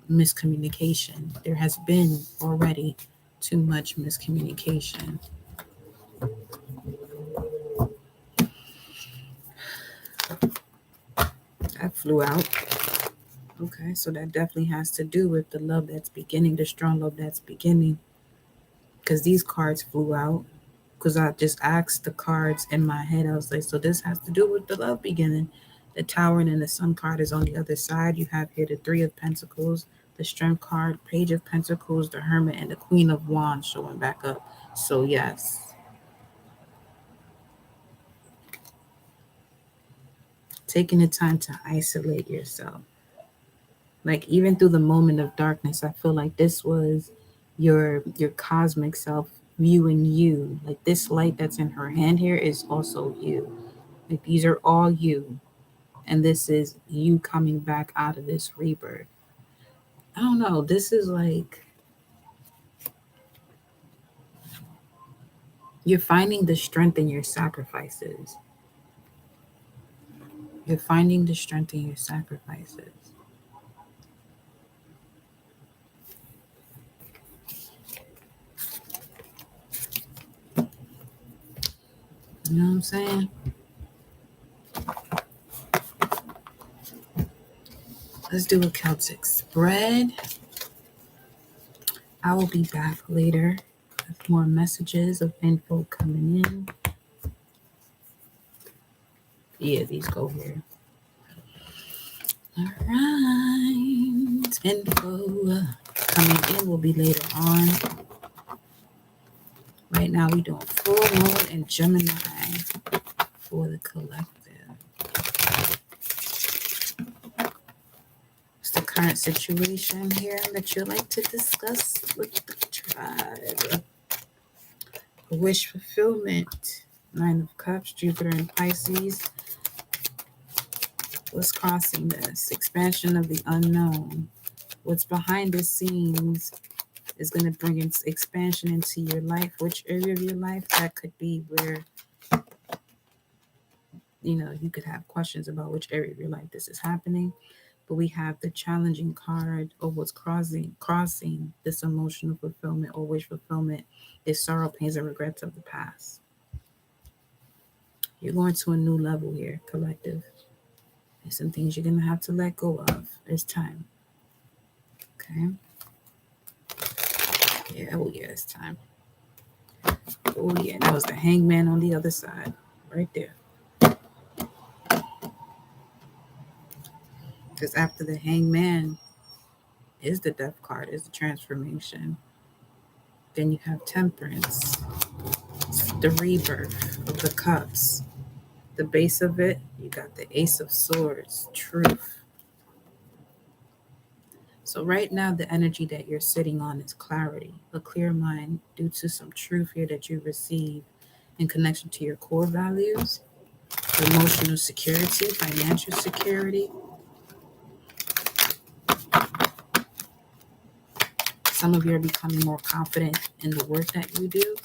miscommunication. There has been already too much miscommunication. That flew out. Okay, so that definitely has to do with the love that's beginning, the strong love that's beginning. Because these cards flew out. Because I just asked the cards in my head. I was like, so this has to do with the love beginning. The Tower and then the Sun card is on the other side. You have here the Three of Pentacles, the Strength card, Page of Pentacles, the Hermit, and the Queen of Wands showing back up. So yes. Taking the time to isolate yourself. Like even through the moment of darkness, I feel like this was your cosmic self viewing you. Like this light that's in her hand here is also you. Like these are all you. And this is you coming back out of this rebirth. I don't know. This is like you're finding the strength in your sacrifices. You're finding the strength in your sacrifices. You know what I'm saying? Let's do a Celtic spread. I will be back later with more messages of info coming in. Yeah, these go here. All right. Info coming in will be later on. Right now, we're doing full moon and Gemini for the collective. What's the current situation here that you'd like to discuss with the tribe? Wish fulfillment. Nine of Cups, Jupiter and Pisces. What's crossing this? Expansion of the unknown. What's behind the scenes is going to bring its expansion into your life. Which area of your life? That could be where you could have questions about which area of your life this is happening. But we have the challenging card, or what's crossing this emotional fulfillment or wish fulfillment is sorrow, pains, and regrets of the past. You're going to a new level here, collective. There's some things you're going to have to let go of. It's time. Okay? Yeah, oh yeah, it's time. Oh yeah, that was the hangman on the other side. Right there. Because after the hangman is the death card, is the transformation. Then you have temperance, the rebirth of the cups. The base of it, you got the ace of swords, truth. So right now, the energy that you're sitting on is clarity, a clear mind due to some truth here that you receive in connection to your core values, emotional security, financial security. Some of you are becoming more confident in the work that you do.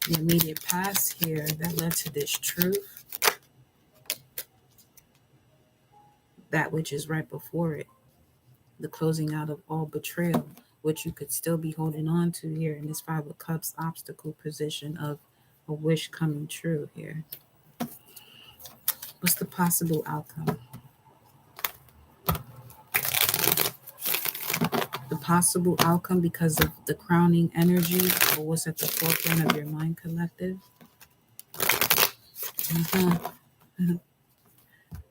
The immediate past here that led to this truth, that which is right before it, the closing out of all betrayal, which you could still be holding on to here in this Five of Cups obstacle position of a wish coming true here. What's the possible outcome? The possible outcome, because of the crowning energy or what's at the forefront of your mind, collective.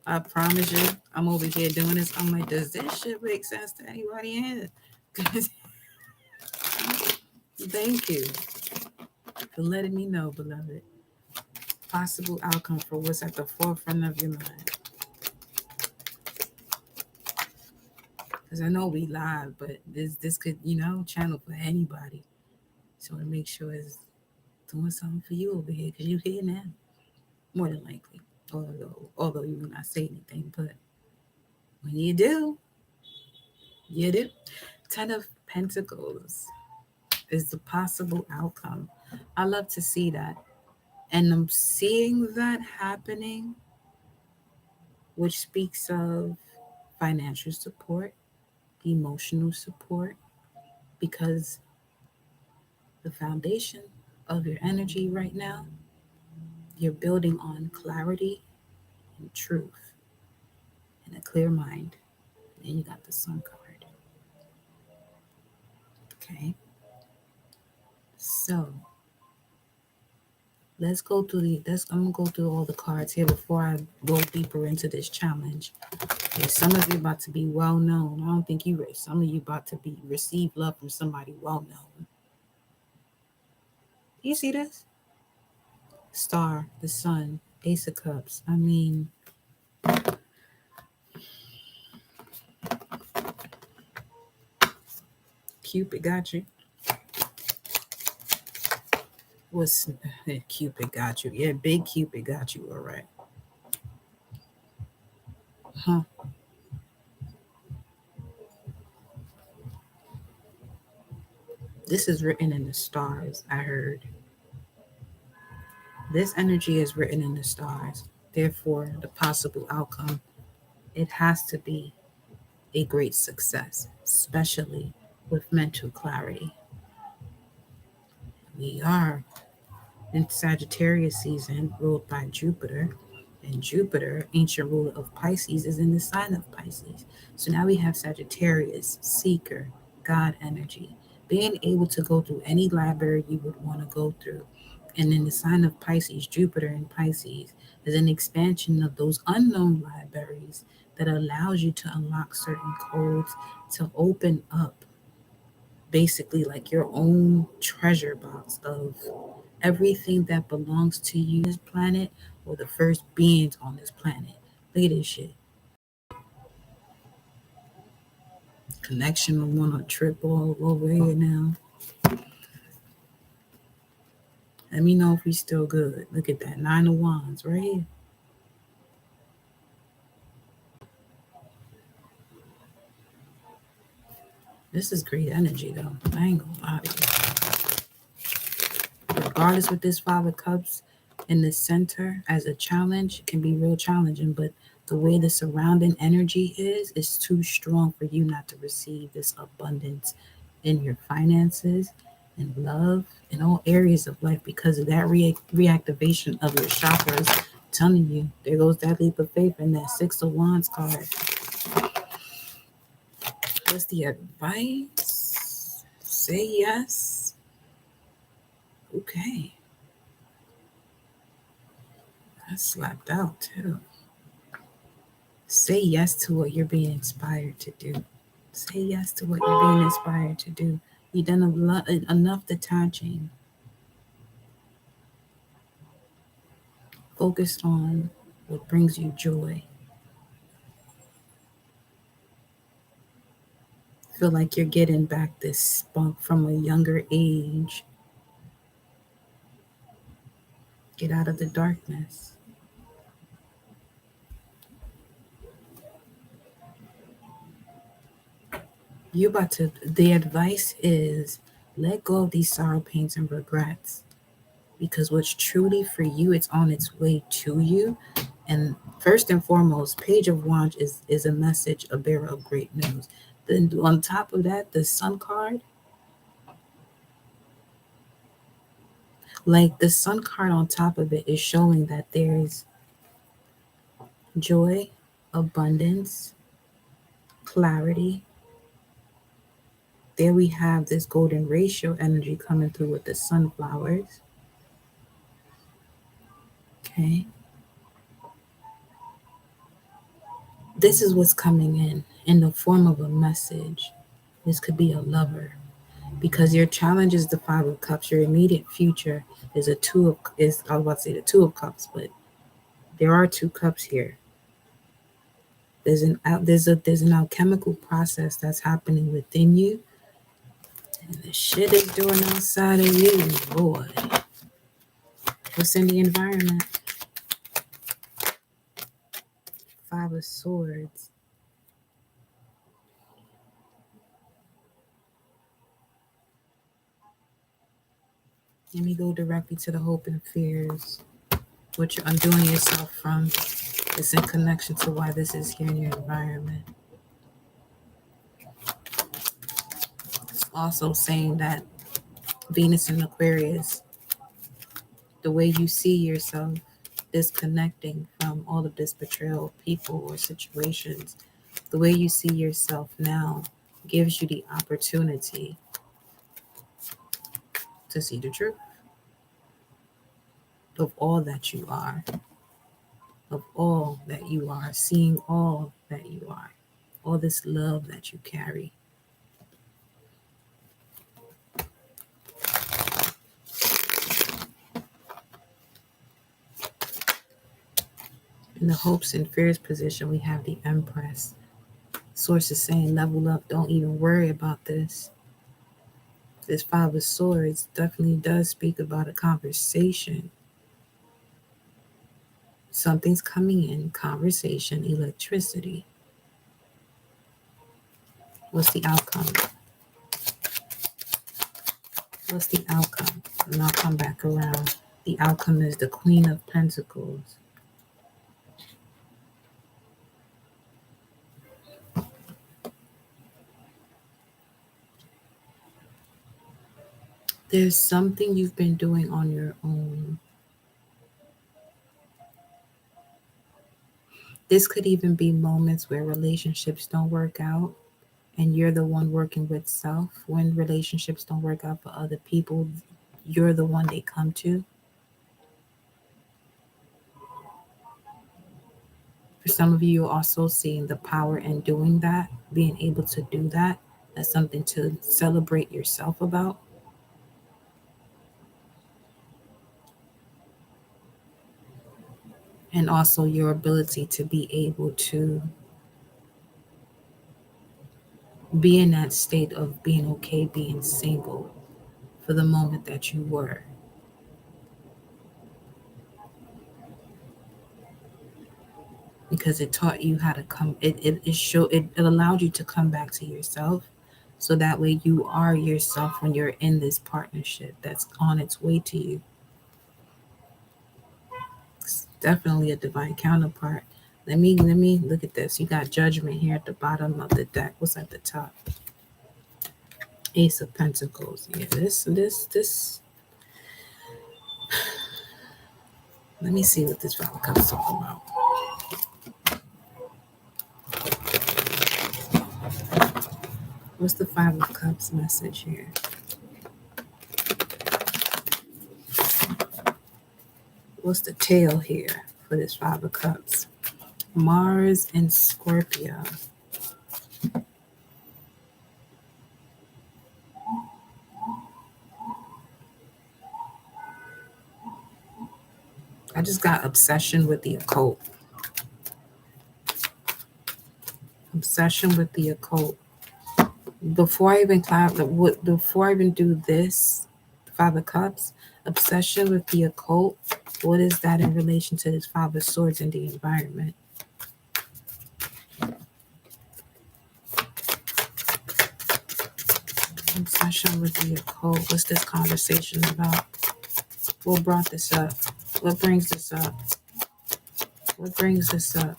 I promise you, I'm over here doing this. I'm like, does this shit make sense to anybody in here? Thank you for letting me know, beloved. Possible outcome for what's at the forefront of your mind. Because I know we live, but this could, channel for anybody. So to make sure it's doing something for you over here, because you here now, more than likely. Although you will not say anything, but when you do, you do. 10 of Pentacles is the possible outcome. I love to see that. And I'm seeing that happening, which speaks of financial support, emotional support, because the foundation of your energy right now, you're building on clarity and truth and a clear mind. Then you got the Sun card. Okay. So I'm gonna go through all the cards here before I go deeper into this challenge. Some of you about to be well known. I don't think some of you about to be receive love from somebody well known. You see this? Star, the Sun, Ace of Cups. I mean, Cupid got you. What's Cupid got you? Yeah, big Cupid got you. All right. Huh. This is written in the stars, I heard. This energy is written in the stars. Therefore, the possible outcome, it has to be a great success, especially with mental clarity. We are in Sagittarius season, ruled by Jupiter. And Jupiter, ancient ruler of Pisces, is in the sign of Pisces. So now we have Sagittarius, seeker, God energy, being able to go through any library you would want to go through. And in the sign of Pisces, Jupiter in Pisces is an expansion of those unknown libraries that allows you to unlock certain codes, to open up basically like your own treasure box of everything that belongs to you on this planet, or the first beings on this planet. Look at this shit. Connection will want to trip all over here now. Let me know if we still good. Look at that. 9 of Wands right here. This is great energy though. I ain't gonna lie to you. Regardless with this Five of Cups, in the center as a challenge can be real challenging, but the way the surrounding energy is too strong for you not to receive this abundance in your finances and love in all areas of life because of that reactivation of your chakras. I'm telling you, there goes that leap of faith in that Six of Wands card. What's the advice? Say yes. Okay. That slapped out too. Say yes to what you're being inspired to do. Say yes to what you're being inspired to do. You've done enough detaching, focused on what brings you joy. Feel like you're getting back this spunk from a younger age. Get out of the darkness. You about to, the advice is let go of these sorrow, pains, and regrets because what's truly for you, it's on its way to you. And first and foremost, Page of Wands is a message, a bearer of great news. Then on top of that, the Sun card, like the Sun card on top of it is showing that there's joy, abundance, clarity. There we have this golden ratio energy coming through with the sunflowers. Okay. This is what's coming in the form of a message. This could be a lover because your challenge is the Five of Cups. Your immediate future is a two of is I was about to say the Two of Cups, but there are two cups here. There's an alchemical process that's happening within you, and the shit is doing outside of you, Lord. What's in the environment? Five of Swords. Let me go directly to the hope and fears. What you're undoing yourself from is in connection to why this is here in your environment. It's also saying that Venus in Aquarius, the way you see yourself, disconnecting from all of this betrayal, people or situations, the way you see yourself now gives you the opportunity to see the truth of all that you are, of all that you are, seeing all that you are, all this love that you carry. In the hopes and fears position, we have the Empress. Source is saying, level up, don't even worry about this. This Five of Swords definitely does speak about a conversation. Something's coming in, conversation, electricity. What's the outcome? What's the outcome? And I'll come back around. The outcome is the Queen of Pentacles. There's something you've been doing on your own. This could even be moments where relationships don't work out and you're the one working with self. When relationships don't work out for other people, you're the one they come to. For some of you, you're also seeing the power in doing that, being able to do that. That's something to celebrate yourself about. And also your ability to be able to be in that state of being okay being single for the moment that you were. Because it taught you how to come, it allowed you to come back to yourself. So that way you are yourself when you're in this partnership that's on its way to you. Definitely a divine counterpart. Let me look at this. You got Judgment here at the bottom of the deck. What's at the top? Ace of Pentacles. Yeah, this. Let me see what this Five of Cups talking about. What's the Five of Cups message here? What's the tail here for this Five of Cups? Mars and Scorpio. I just got obsession with the occult. Obsession with the occult. Before I even before I even do this, Five of Cups, obsession with the occult. What is that in relation to this Five of Swords in the environment? Obsession with the occult. What's this conversation about? What brought this up? What brings this up? What brings this up?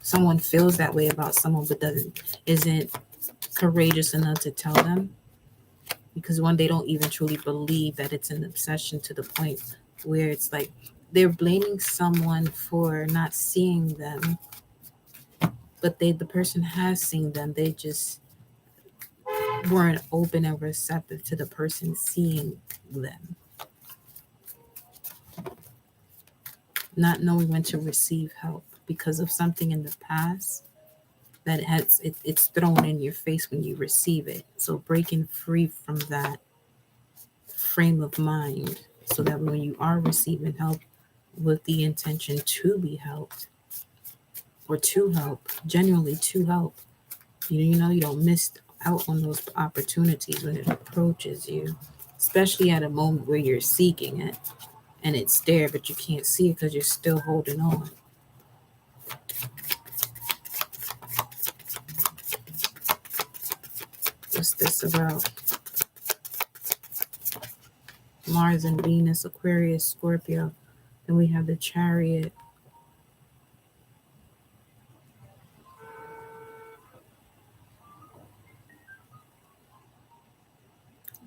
Someone feels that way about someone but isn't courageous enough to tell them, because one, they don't even truly believe that it's an obsession to the point where it's like they're blaming someone for not seeing them, but the person has seen them. They just weren't open and receptive to the person seeing them, not knowing when to receive help because of something in the past that it's thrown in your face when you receive it. So breaking free from that frame of mind, so that when you are receiving help with the intention to be helped, or to help, genuinely to help, you don't miss out on those opportunities when it approaches you, especially at a moment where you're seeking it and it's there, but you can't see it because you're still holding on. What's this about? Mars and Venus, Aquarius, Scorpio. Then we have the Chariot.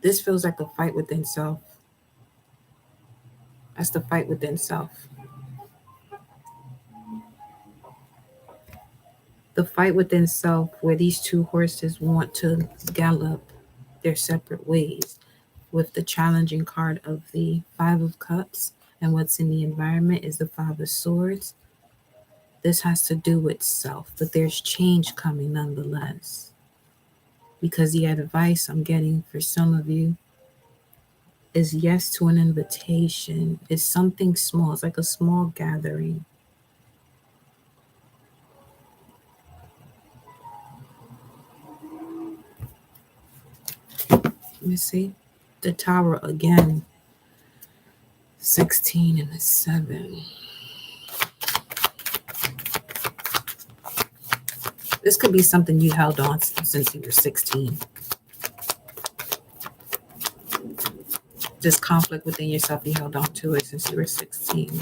This feels like a fight within self. That's the fight within self. The fight within self, where these two horses want to gallop their separate ways, with the challenging card of the Five of Cups, and what's in the environment is the Five of Swords. This has to do with self, but there's change coming nonetheless. Because the advice I'm getting for some of you is yes to an invitation. It's something small. It's like a small gathering. Let me see. The Tower again. 16 and a 7. This could be something you held on since you were 16. This conflict within yourself, you held on to it since you were 16.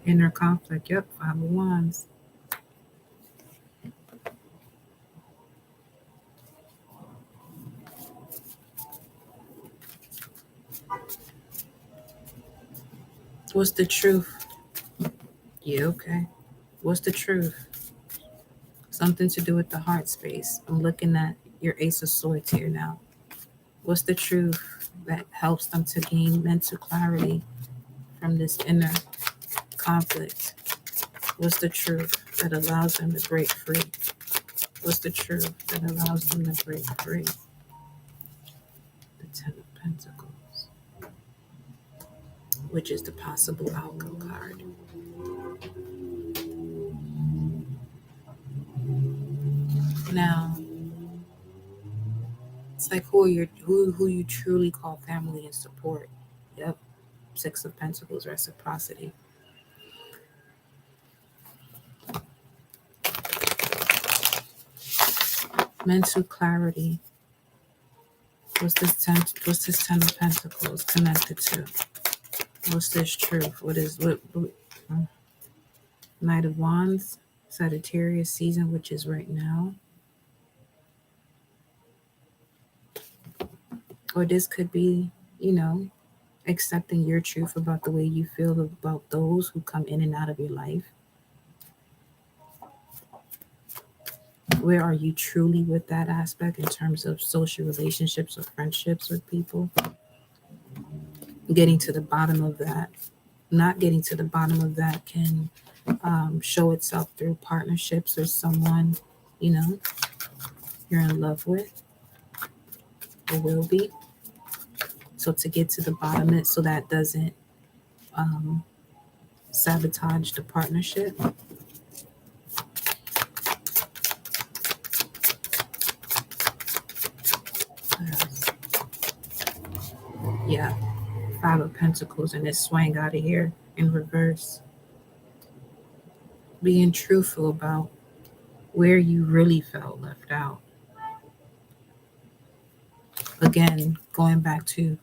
Inner conflict, yep, Five of Wands. What's the truth? Yeah, okay. What's the truth? Something to do with the heart space. I'm looking at your Ace of Swords here now. What's the truth that helps them to gain mental clarity from this inner conflict? What's the truth that allows them to break free? What's the truth that allows them to break free? The Ten of Pentacles, which is the possible outcome card. Now, it's like who you truly call family and support. Yep. Six of Pentacles, reciprocity. Mental clarity. What's this ten of pentacles connected to? What's this truth? What Knight of Wands, Sagittarius season, which is right now. Or this could be, accepting your truth about the way you feel about those who come in and out of your life. Where are you truly with that aspect in terms of social relationships or friendships with people? Getting to the bottom of that. Not getting to the bottom of that can show itself through partnerships or someone, you're in love with or will be. So to get to the bottom of it so that doesn't sabotage the partnership. Yeah, Five of Pentacles and it swang out of here in reverse. Being truthful about where you really felt left out. Again, going back to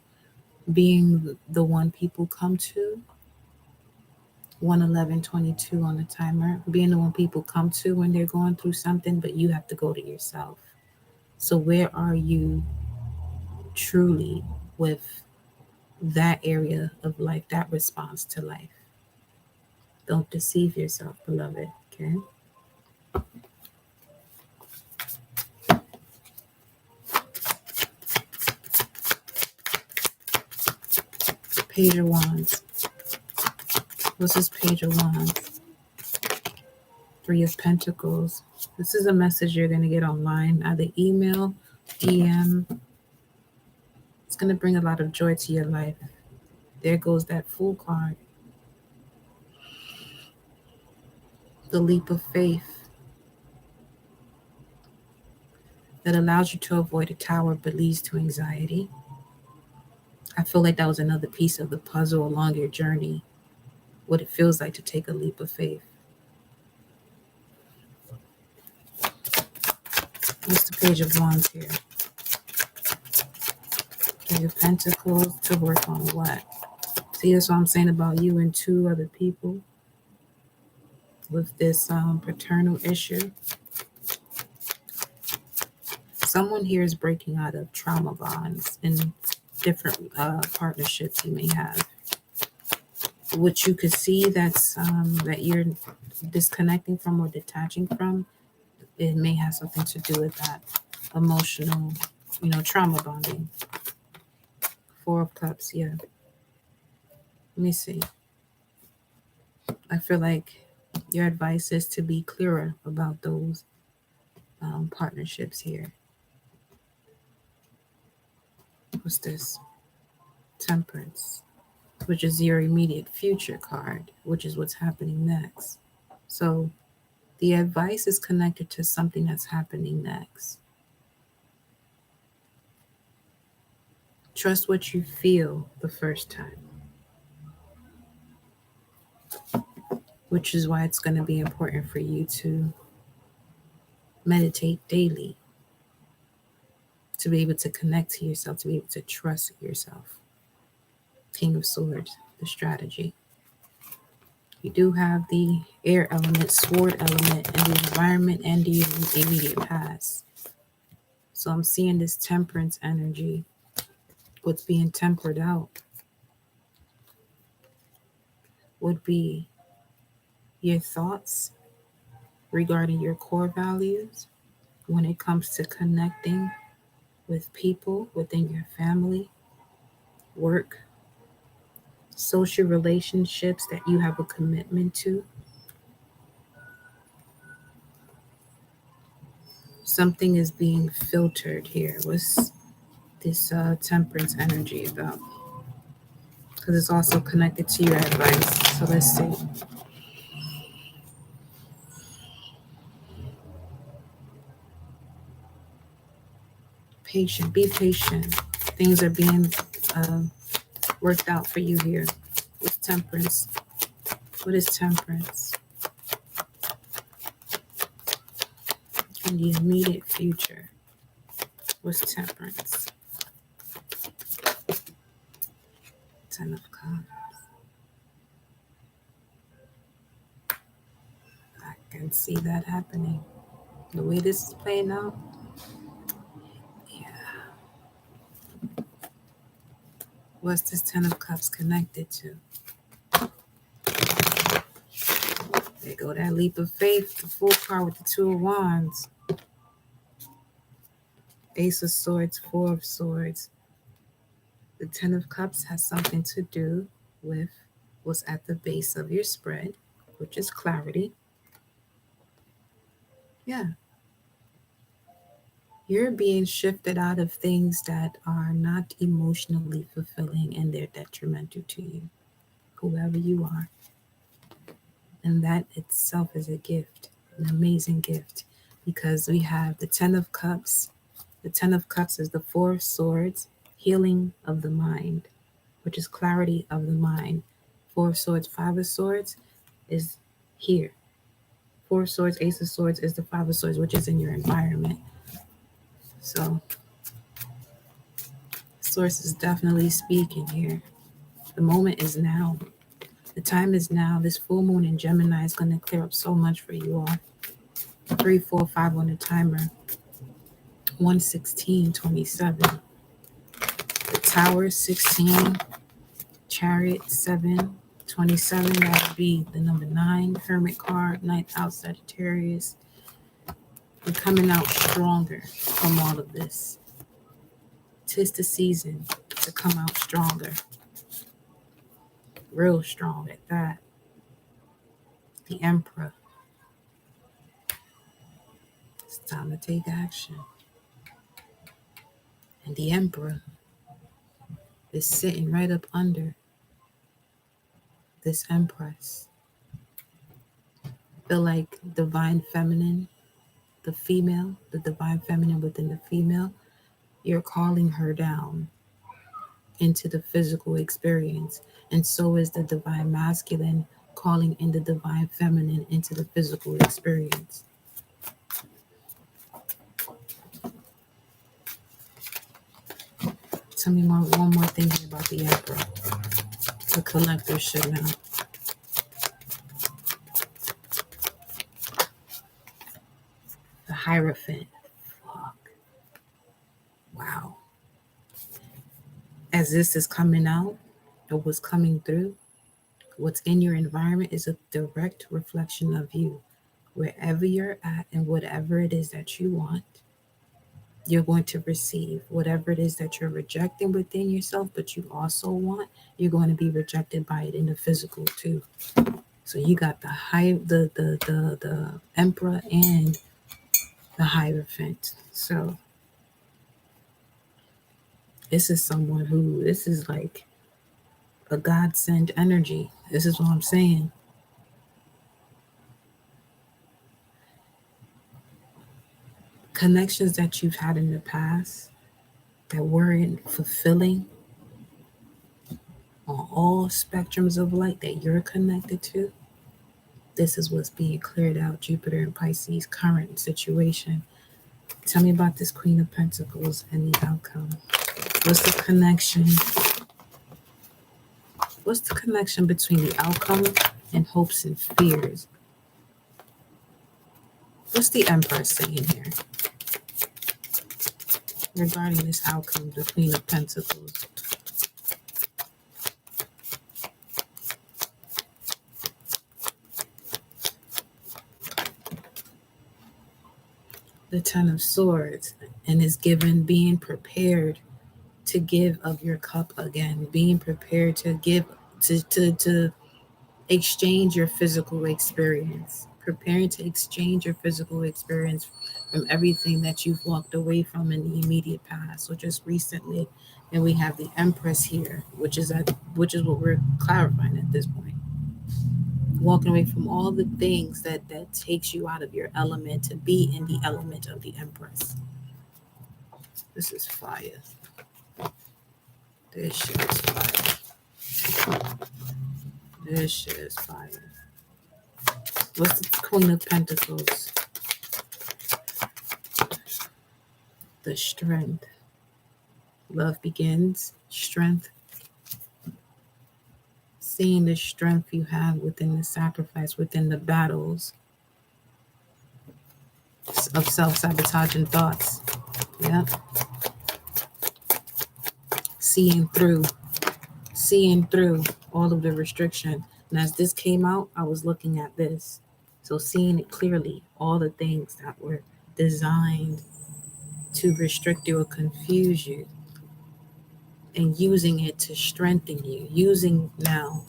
being the one people come to. 11122 on the timer. Being the one people come to when they're going through something, but you have to go to yourself. So where are you truly with that area of life, that response to life? Don't deceive yourself, beloved, okay? Page of Wands. What's this Page of Wands? Three of Pentacles. This is a message you're going to get online, either email, DM. It's going to bring a lot of joy to your life. There goes that Fool card. The leap of faith that allows you to avoid a tower but leads to anxiety. I feel like that was another piece of the puzzle along your journey, what it feels like to take a leap of faith. What's the Page of Wands here? Page of Pentacles to work on what? See, that's what I'm saying about you and two other people with this paternal issue. Someone here is breaking out of trauma bonds in different partnerships you may have. What you could see that's that you're disconnecting from or detaching from, it may have something to do with that emotional, trauma bonding. Four of Cups, yeah. Let me see. I feel like your advice is to be clearer about those partnerships here. What's this? Temperance, which is your immediate future card, which is what's happening next. So the advice is connected to something that's happening next. Trust what you feel the first time, which is why it's going to be important for you to meditate daily, to be able to connect to yourself, to be able to trust yourself. King of Swords, the strategy. You do have the air element, sword element, and the environment and the immediate past. So I'm seeing this temperance energy, what's being tempered out would be your thoughts regarding your core values when it comes to connecting with people within your family, work, social relationships that you have a commitment to. Something is being filtered here. What's this temperance energy about? Because it's also connected to your advice. So let's see. Patient. Be patient. Things are being worked out for you here with temperance. What is temperance? in the immediate future was Temperance. 10 of Cups. I can see that happening. The way this is playing out, yeah. What's this 10 of Cups connected to? There go that leap of faith, the full card with the 2 of Wands. Ace of Swords, 4 of Swords. The 10 of Cups has something to do with what's at the base of your spread, which is clarity. Yeah. You're being shifted out of things that are not emotionally fulfilling and they're detrimental to you, whoever you are. And that itself is a gift, an amazing gift, because we have the 10 of Cups. The 10 of Cups is the 4 of Swords, healing of the mind, which is clarity of the mind. 4 of Swords, 5 of Swords is here. 4 of Swords, Ace of Swords is the 5 of Swords, which is in your environment. So, Source is definitely speaking here. The moment is now. The time is now. This full moon in Gemini is going to clear up so much for you all. 3, 4, 5 on the timer. 1:16:27. The Tower 16. Chariot 7. 27. That would be the number 9. Hermit card. 9th house Sagittarius. We're coming out stronger from all of this. 'Tis the season to come out stronger. Real strong at that. The Emperor. It's time to take action. And the Emperor is sitting right up under this Empress. Feel like divine feminine, the female, the divine feminine within the female, you're calling her down into the physical experience. And so is the divine masculine calling in the divine feminine into the physical experience. Tell me one more thing here about the Emperor. The collector should know. The Hierophant. Fuck. Wow. As this is coming out, or what's coming through, what's in your environment is a direct reflection of you. Wherever you're at and whatever it is that you want, you're going to receive. Whatever it is that you're rejecting within yourself, but you also want, you're going to be rejected by it in the physical too. So you got the Emperor and the Hierophant. So this is someone who, this is like a godsend energy. This is what I'm saying. Connections that you've had in the past that weren't fulfilling on all spectrums of light that you're connected to. This is what's being cleared out. Jupiter and Pisces current situation. Tell me about this Queen of Pentacles and the outcome. What's the connection? What's the connection between the outcome and hopes and fears? What's the Emperor saying here regarding this outcome, the Queen of Pentacles? The Ten of Swords, and is given being prepared to give of your cup again, being prepared to give, to exchange your physical experience, preparing to exchange your physical experience from everything that you've walked away from in the immediate past, so just recently. And we have the Empress here, which is what we're clarifying at this point. Walking away from all the things that takes you out of your element to be in the element of the Empress. This is fire. This shit is fire. This shit is fire. What's the Queen of Pentacles? the strength. Love begins, strength. Seeing the strength you have within the sacrifice, within the battles of self-sabotaging thoughts. Yeah. Seeing through all of the restriction. And as this came out, I was looking at this. So seeing it clearly, all the things that were designed to restrict you or confuse you, and using it to strengthen you, using now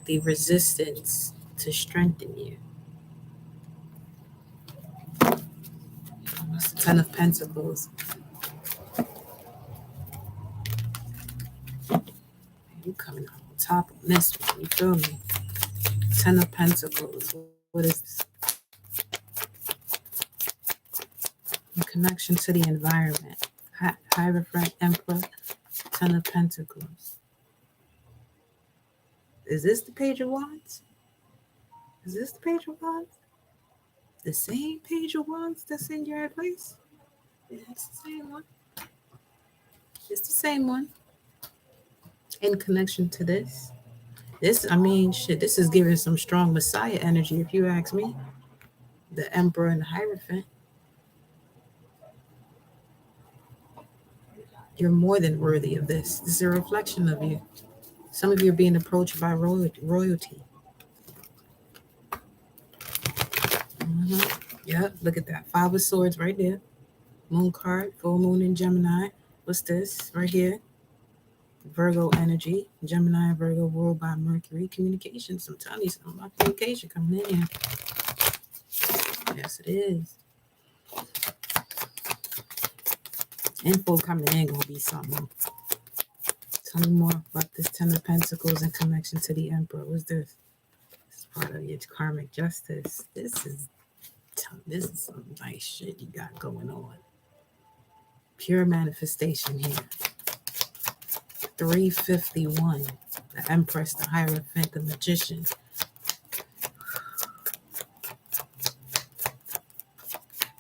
the resistance to strengthen you. It's the Ten of Pentacles. You coming out on top on this one, you feel me? Ten of Pentacles. What is this? In connection to the environment. Hierophant, Emperor, Ten of Pentacles. Is this the Page of Wands? Is this the Page of Wands? The same Page of Wands that's in your advice? Yeah, it's the same one. It's the same one. In connection to this. This is giving some strong Messiah energy, if you ask me. The Emperor and the Hierophant. You're more than worthy of this. This is a reflection of you. Some of you are being approached by royalty. Yeah, look at that. Five of Swords right there. Moon card, full moon in Gemini. What's this right here? Virgo energy. Gemini and Virgo ruled by Mercury. Communication. I'm telling you something about communication coming in here. Yes, it is. Info coming in gonna be something. Tell me more about this Ten of Pentacles in connection to the Emperor. What's this? This is part of your karmic justice. This is some nice shit you got going on. Pure manifestation here. 351. The Empress, the Hierophant, the Magician.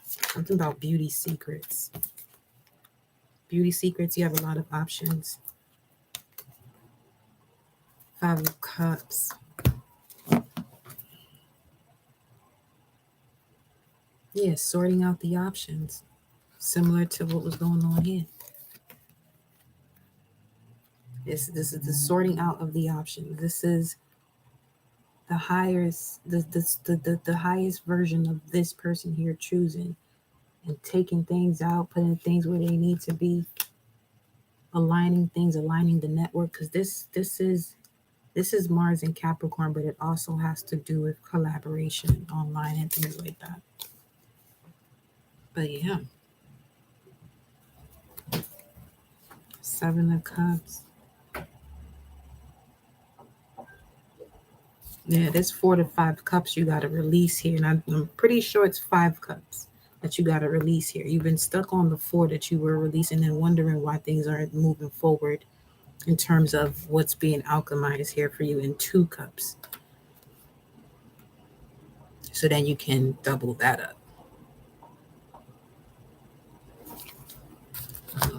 Something about beauty secrets. Beauty secrets, you have a lot of options. Five of Cups. Yeah, sorting out the options. Similar to what was going on here. This is the sorting out of the options. This is the highest, the highest version of this person here choosing and taking things out, putting things where they need to be, aligning things, aligning the network. Because this is Mars in Capricorn, but it also has to do with collaboration online and things like that. But yeah. Seven of Cups. Yeah, there's 4 to 5 cups you got to release here. And I'm pretty sure it's 5 cups that you got to release here. You've been stuck on the 4 that you were releasing and wondering why things aren't moving forward in terms of what's being alchemized here for you in 2 cups. So then you can double that up.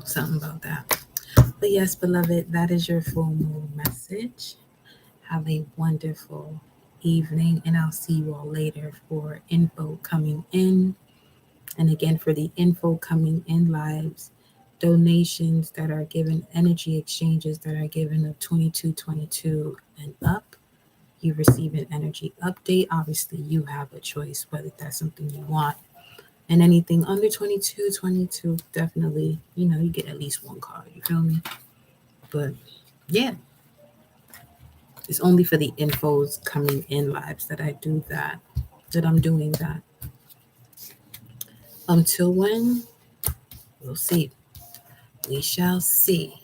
Something about that. But yes, beloved, that is your full moon message. Have a wonderful evening, and I'll see you all later for info coming in. And again, for the info coming in lives, donations that are given, energy exchanges that are given of 2222 and up, you receive an energy update. Obviously, you have a choice whether that's something you want. And anything under 2222, definitely, you get at least 1 card. You feel me? But yeah, it's only for the infos coming in lives that I do that, I'm doing that. Until when? We'll see. We shall see.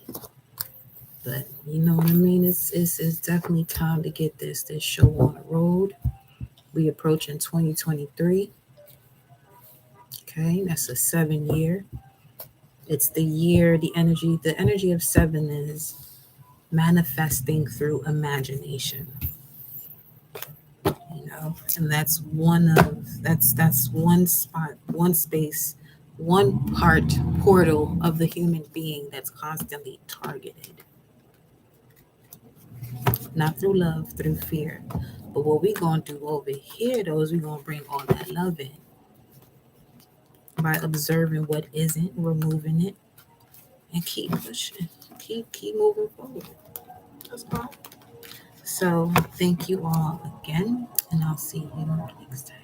But you know what I mean? It's definitely time to get this show on the road. We approach in 2023. Okay, that's a 7 year. It's the year, the energy of 7 is manifesting through imagination. And that's one spot, one space one part portal of the human being that's constantly targeted, not through love, through fear. But what we gonna do over here, though, is we gonna bring all that love in by observing what isn't, removing it, and keep pushing, keep moving forward. That's all. So thank you all again, and I'll see you next time.